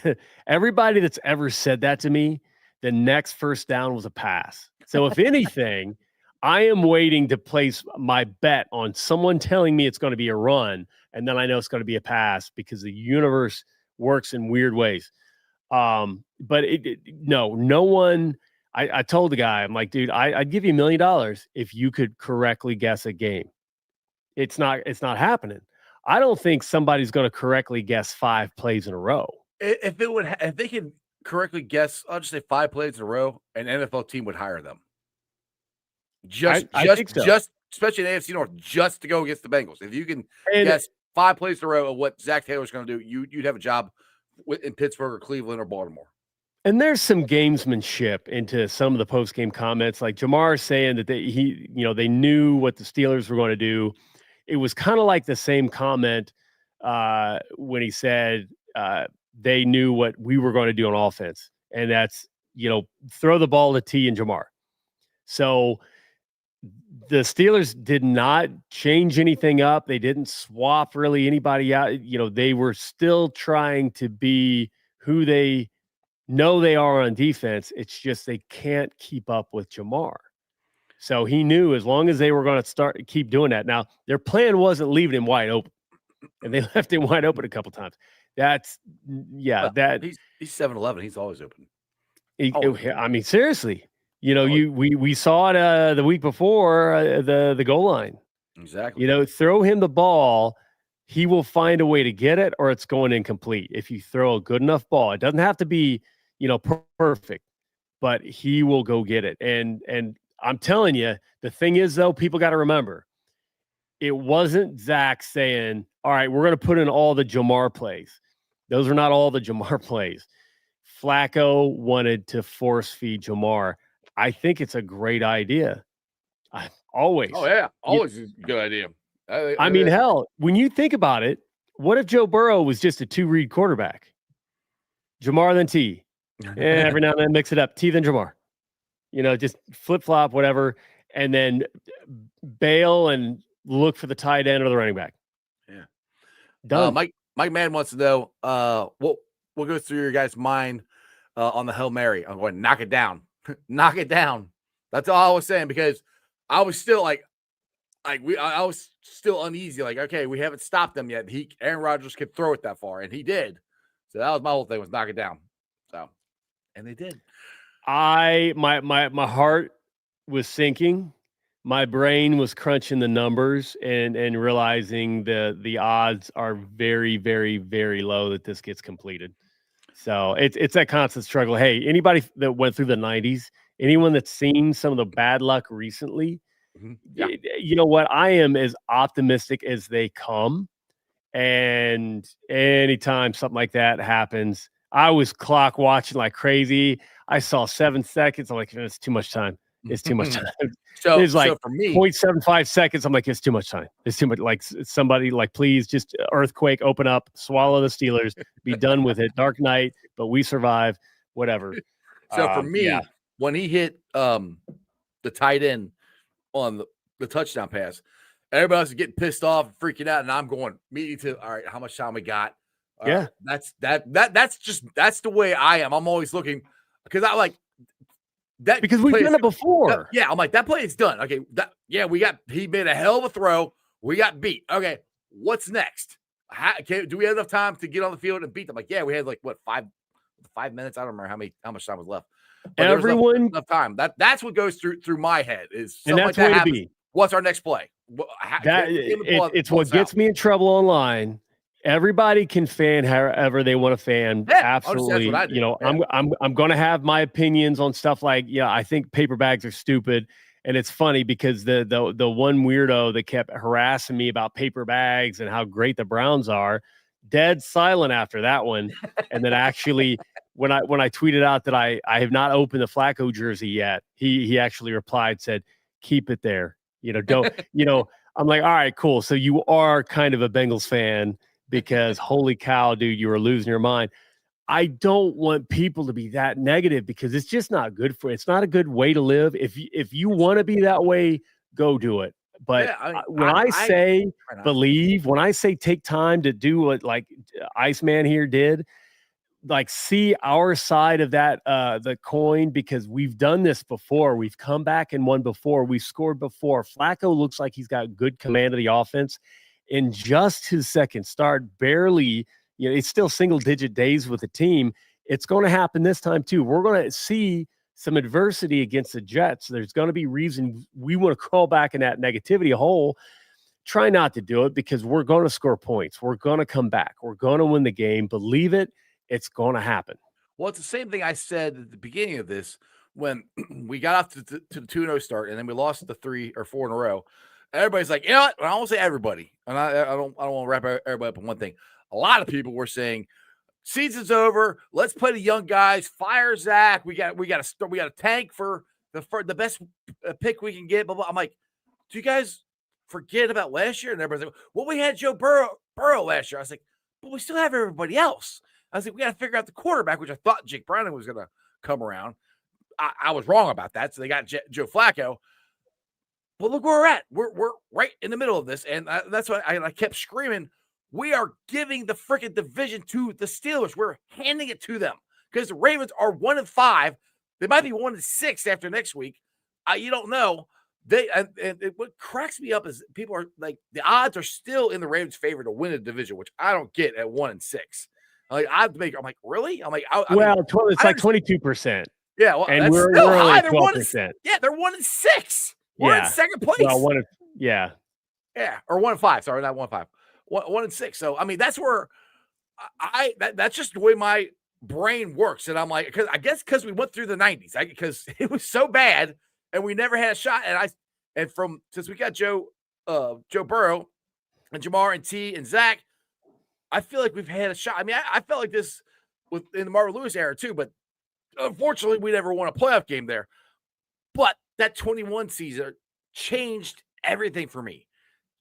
Everybody that's ever said that to me, the next first down was a pass. So if anything, I am waiting to place my bet on someone telling me it's going to be a run. And then I know it's going to be a pass because the universe works in weird ways. But no one, I told the guy, I'm like, dude, I'd give you $1 million if you could correctly guess a game. It's not happening. I don't think somebody's going to correctly guess 5 plays in a row. If they could correctly guess, I'll just say 5 plays in a row, an NFL team would hire them. I think so. Just especially in AFC North, just to go against the Bengals. If you can guess 5 plays in a row of what Zach Taylor's going to do, you'd have a job in Pittsburgh or Cleveland or Baltimore. And there's some gamesmanship into some of the post-game comments, like Jamar saying that they knew what the Steelers were going to do. It was kind of like the same comment when he said they knew what we were going to do on offense, and that's throw the ball to T and Jamar. So the Steelers did not change anything up. They didn't swap really anybody out. They were still trying to be who they know they are on defense. It's just they can't keep up with Jamar. So he knew as long as they were going to keep doing that. Now, their plan wasn't leaving him wide open, and they left him wide open a couple times. He's 7-11. He's always open. I mean, seriously. We saw it the week before the goal line. Exactly. Throw him the ball, he will find a way to get it, or it's going incomplete. If you throw a good enough ball, it doesn't have to be perfect, but he will go get it. And I'm telling you, the thing is though, people got to remember, it wasn't Zach saying, "All right, we're going to put in all the Jamar plays." Those are not all the Jamar plays. Flacco wanted to force feed Jamar. I think it's a great idea. Always. Oh, yeah. Always a good idea. I mean, hell, when you think about it, what if Joe Burrow was just a 2-read quarterback? Jamar then T. And every now and then mix it up. T then Jamar. Just flip-flop, whatever. And then bail and look for the tight end or the running back. Yeah. Done. Mike Mann wants to know what goes through your guys' mind on the Hail Mary. I'm going, knock it down. Knock it down. That's all I was saying, because I was still I was still uneasy. Like, okay, we haven't stopped them yet. Aaron Rodgers could throw it that far, and he did. So that was my whole thing, was knock it down. So, and they did. My heart was sinking. My brain was crunching the numbers and realizing the odds are very, very, very low that this gets completed. So it's that constant struggle. Hey, anybody that went through the 90s, anyone that's seen some of the bad luck recently, you know what? I am as optimistic as they come. And anytime something like that happens, I was clock watching like crazy. I saw 7 seconds. I'm like, it's too much time. It's too much time. So it's like for me, 0.75 seconds. I'm like, it's too much time. It's too much. Like, somebody, like, please just earthquake, open up, swallow the Steelers, be done with it. Dark night, but we survive. Whatever. So for me, when he hit the tight end on the touchdown pass, everybody else is getting pissed off and freaking out, and I'm going immediately to, all right, how much time we got? That's the way I am. I'm always looking, because I like that, because we've done it before. I'm like, that play is done. Okay, he made a hell of a throw. We got beat. Okay, what's next? Do we have enough time to get on the field and beat them? Like, we had like what, 5 minutes? I don't remember how much time was left. But everyone enough time. That's what goes through my head is something like that happens. What's our next play? It's what gets me in trouble online Everybody can fan however they want to fan. Yeah, Absolutely. that's what I do. You know, Yeah. I'm going to have my opinions on stuff like, yeah, I think paper bags are stupid. And it's funny because the one weirdo that kept harassing me about paper bags and how great the Browns are, dead silent after that one. And then actually when I tweeted out that I have not opened the Flacco jersey yet, he actually replied, said, keep it there. You know, don't, you know, I'm like, all right, cool. So you are kind of a Bengals fan because holy cow, dude, you were losing your mind. I don't want people to be that negative because it's just not good for, it's not a good way to live. If you want to be that way, go do it. But Yeah, when I say believe, when I say take time to do what like Iceman here did, like see our side of that, the coin, because we've done this before. We've come back and won before. We've scored before. Flacco looks like he's got good command of the offense. In just his second start, barely, you know, it's still single-digit days with the team. It's going to happen this time too. We're going to see some adversity against the Jets. There's going to be reason we want to crawl back in that negativity hole. Try not to do it because we're going to score points. We're going to come back. We're going to win the game. Believe it. It's going to happen. Well, it's the same thing I said at the beginning of this when we got off to the 2-0 start and then we lost the 3 or 4 in a row. Everybody's like, you know what? I won't say everybody, and I don't want to wrap everybody up in one thing. A lot of people were saying, season's over. Let's play the young guys. Fire Zach. We got a tank for the best pick we can get. Blah, blah. I'm like, do you guys forget about last year? And everybody's like, well, we had Joe Burrow last year. I was like, but we still have everybody else. I was like, we got to figure out the quarterback, which I thought Jake Browning was going to come around. I was wrong about that. So they got Joe Flacco. But look where we're at. We're right in the middle of this. And that's why I kept screaming, we are giving the freaking division to the Steelers. We're handing it to them because the Ravens are 1-5. They might be 1-6 after next week. You don't know. What cracks me up is people are like, the odds are still in the Ravens' favor to win the division, which I don't get at 1-6. I'm like, really? I'm like, it's like 22%. Yeah, well, and that's we're still only high. 12%. They're 1-6. We're in second place. Well, yeah, or 1-5. Sorry, not 1-5. 1-6. So I mean, that's where that's just the way my brain works. And I'm like, because we went through the 90s, because it was so bad and we never had a shot. And since we got Joe Burrow and Jamar and T and Zach, I feel like we've had a shot. I mean, I felt like this in the Marvin Lewis era too, but unfortunately, we never won a playoff game there. But that 21 season changed everything for me.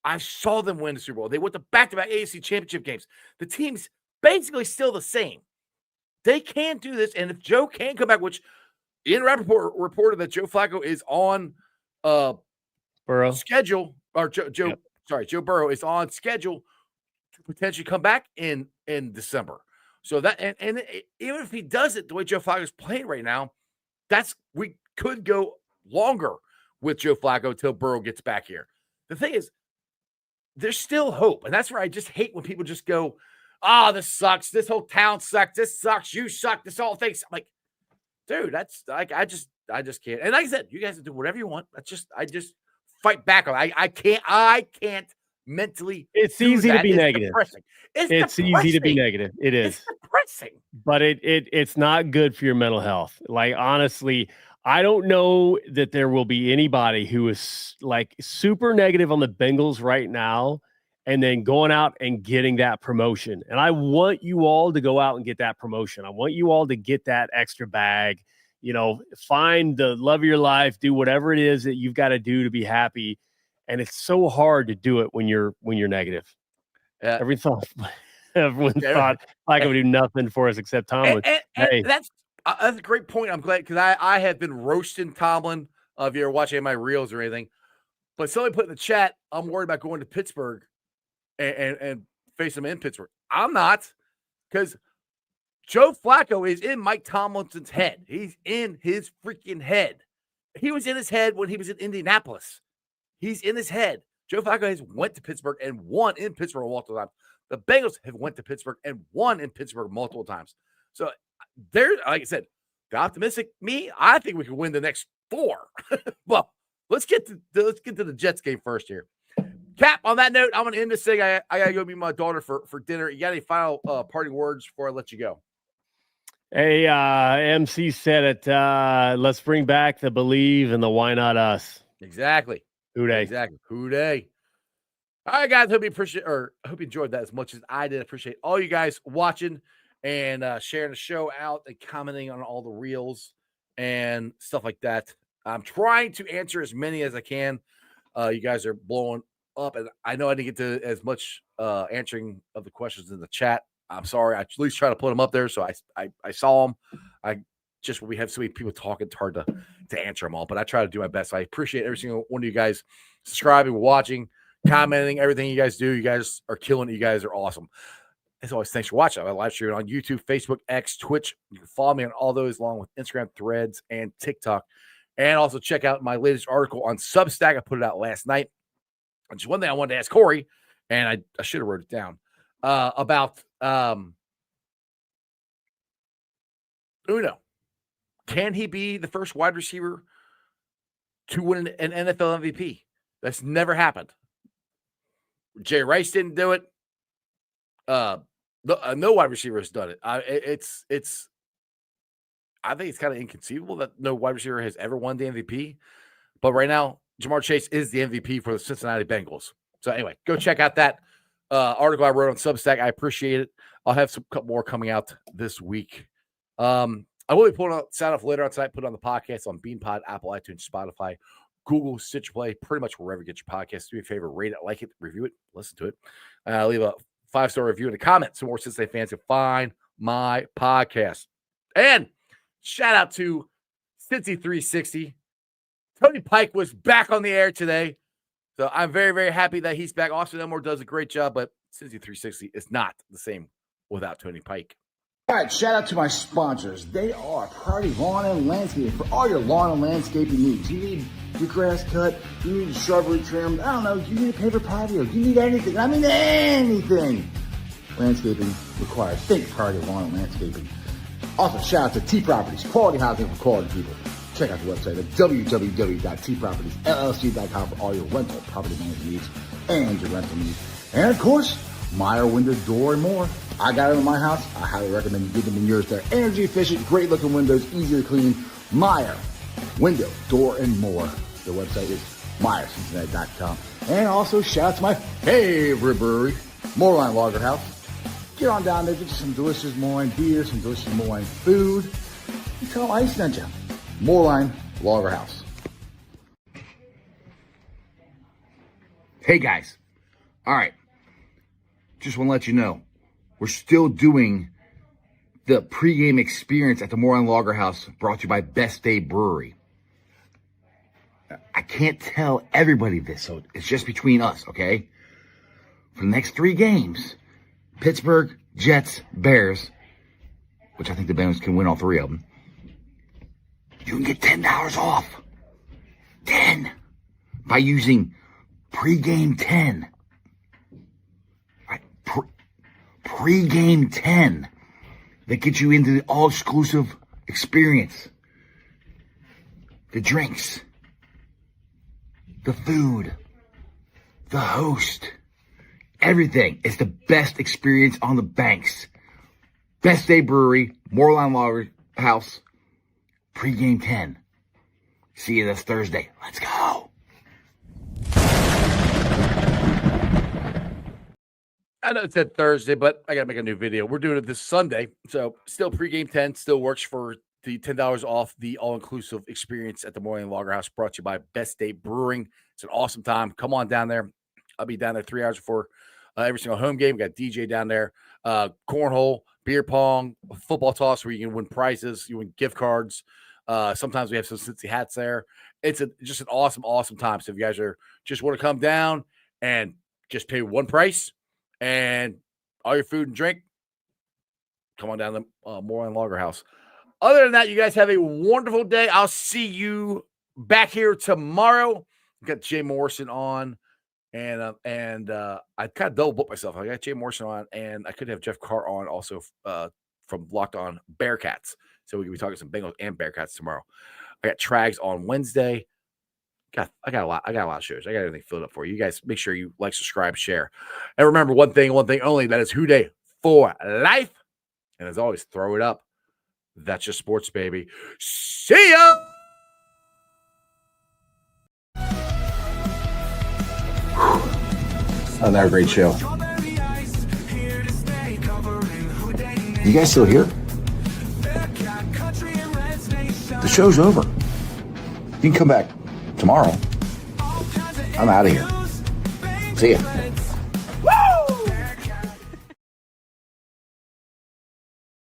I saw them win the Super Bowl. They went to back-to-back AFC championship games. The team's basically still the same. They can do this, and if Joe can come back, which Ian Rappaport reported that Joe Flacco is on Burrow schedule, or Joe Burrow is on schedule to potentially come back in December. So that and even if he does it the way Joe Flacco is playing right now, we could go longer with Joe Flacco until Burrow gets back here. The thing is, there's still hope, and that's where I just hate when people just go, "Oh, this sucks. This whole town sucks. This sucks. You suck. This whole thing." I'm like, dude, that's like I just can't. And like I said, you guys can do whatever you want. I just fight back on. I can't mentally. It's easy to be negative. Depressing. It's easy to be negative. It is. It's depressing. But it's not good for your mental health. Like, honestly, I don't know that there will be anybody who is like super negative on the Bengals right now and then going out and getting that promotion. And I want you all to go out and get that promotion. I want you all to get that extra bag, find the love of your life, do whatever it is that you've got to do to be happy. And it's so hard to do it when you're negative. Everyone thought like I would do nothing for us except Tomlin. And that's a great point. I'm glad because I have been roasting Tomlin. If you're watching my reels or anything, but somebody put in the chat, I'm worried about going to Pittsburgh and face him in Pittsburgh. I'm not, because Joe Flacco is in Mike Tomlinson's head. He's in his freaking head. He was in his head when he was in Indianapolis. He's in his head. Joe Flacco has went to Pittsburgh and won in Pittsburgh multiple times. The Bengals have went to Pittsburgh and won in Pittsburgh multiple times. So there, like I said, the optimistic me, I think we can win the next 4. Well, let's get to the Jets game first here. Cap, on that note, I'm going to end this thing. I got to go meet my daughter for dinner. You got any final parting words before I let you go? Hey, MC said it. Let's bring back the believe and the why not us. Exactly. Who day? Exactly. Who day? All right, guys. Hope you enjoyed that as much as I did. Appreciate all you guys watching and sharing the show out and commenting on all the reels and stuff like that. I'm trying to answer as many as I can. You guys are blowing up, and I know I didn't get to as much answering of the questions in the chat. I'm sorry. I at least try to put them up there, so I saw them. We have so many people talking, it's hard to answer them all, but I try to do my best. I appreciate every single one of you guys subscribing, watching, commenting, everything you guys do. You guys are killing it. You guys are awesome. As always, thanks for watching. I live stream on YouTube, Facebook, X, Twitch. You can follow me on all those, along with Instagram, Threads, and TikTok. And also check out my latest article on Substack. I put it out last night. Which is one thing I wanted to ask Corey, and I should have wrote it down, about Uno. Can he be the first wide receiver to win an NFL MVP? That's never happened. Jay Rice didn't do it. No wide receiver has done it. I think it's kind of inconceivable that no wide receiver has ever won the MVP. But right now, Jamar Chase is the MVP for the Cincinnati Bengals. So anyway, go check out that article I wrote on Substack. I appreciate it. I'll have some couple more coming out this week. I will be pulling out sound off later on tonight. Put it on the podcast on BeanPod, Apple, iTunes, Spotify, Google, Stitcher Play, pretty much wherever you get your podcast. Do me a favor, rate it, like it, review it, listen to it. Leave a 5-star review and a comment so more Cincinnati fans can find my podcast. And shout out to Cincy 360. Tony Pike was back on the air today. So I'm very, very happy that he's back. Austin Elmore does a great job, but Cincy 360 is not the same without Tony Pike. All right, shout out to my sponsors. They are Priority Lawn and Landscaping for all your lawn and landscaping needs. You need your grass cut, you need shrubbery trimmed, I don't know, you need a paper patio, you need anything. I mean anything. Landscaping required. Think Priority Lawn and Landscaping. Also, shout out to T Properties, quality housing for quality people. Check out the website at www.tpropertiesllc.com for all your rental property management needs and your rental needs. And of course, Meyer Window, Door, and more. I got it in my house. I highly recommend you get them in yours. They're energy efficient, great looking windows, easy to clean. Meyer Window, Door, and more. Their website is MeyerCincinnati.com. And also shout out to my favorite brewery, Moorline Lager House. Get on down there, get you some delicious Moorline beer, some delicious Moorline food. And tell them I sent you. Moorline Lager House. Hey guys. All right. Just want to let you know, we're still doing the pregame experience at the Moorline Lager House, brought to you by Best Day Brewery. I can't tell everybody this, so it's just between us, okay? For the next 3 games, Pittsburgh, Jets, Bears, which I think the Bengals can win all 3 of them, you can get $10 off. 10 by using pregame 10. Pre-game 10 that gets you into the all-exclusive experience. The drinks, the food, the host, everything. It's the best experience on the banks. Best Day Brewery, Moorline Lager House, pre-game 10. See you this Thursday. Let's go. I know it said Thursday, but I got to make a new video. We're doing it this Sunday. So still pregame 10, still works for the $10 off the all-inclusive experience at the Moorline Lager House, brought to you by Best Day Brewing. It's an awesome time. Come on down there. I'll be down there 3 hours before every single home game. We got DJ down there, cornhole, beer pong, football toss where you can win prizes. You win gift cards. Sometimes we have some Cincy hats there. It's just an awesome, awesome time. So if you guys just want to come down and just pay one price, and all your food and drink, come on down to Moorline Lager House. Other than that, you guys have a wonderful day. I'll see you back here tomorrow. Got Jay Morrison on, and I kind of double booked myself. I got Jay Morrison on, and I could have Jeff Carr on also from Locked On Bearcats. So we can be talking some Bengals and Bearcats tomorrow. I got Trags on Wednesday. I got a lot of shows. I got everything filled up for you. You guys make sure you like, subscribe, share. And remember one thing only, that is Who Day for life. And as always, throw it up. That's your sports, baby. See ya! Another great show. You guys still here? The show's over. You can come back tomorrow. I'm out of here. See ya.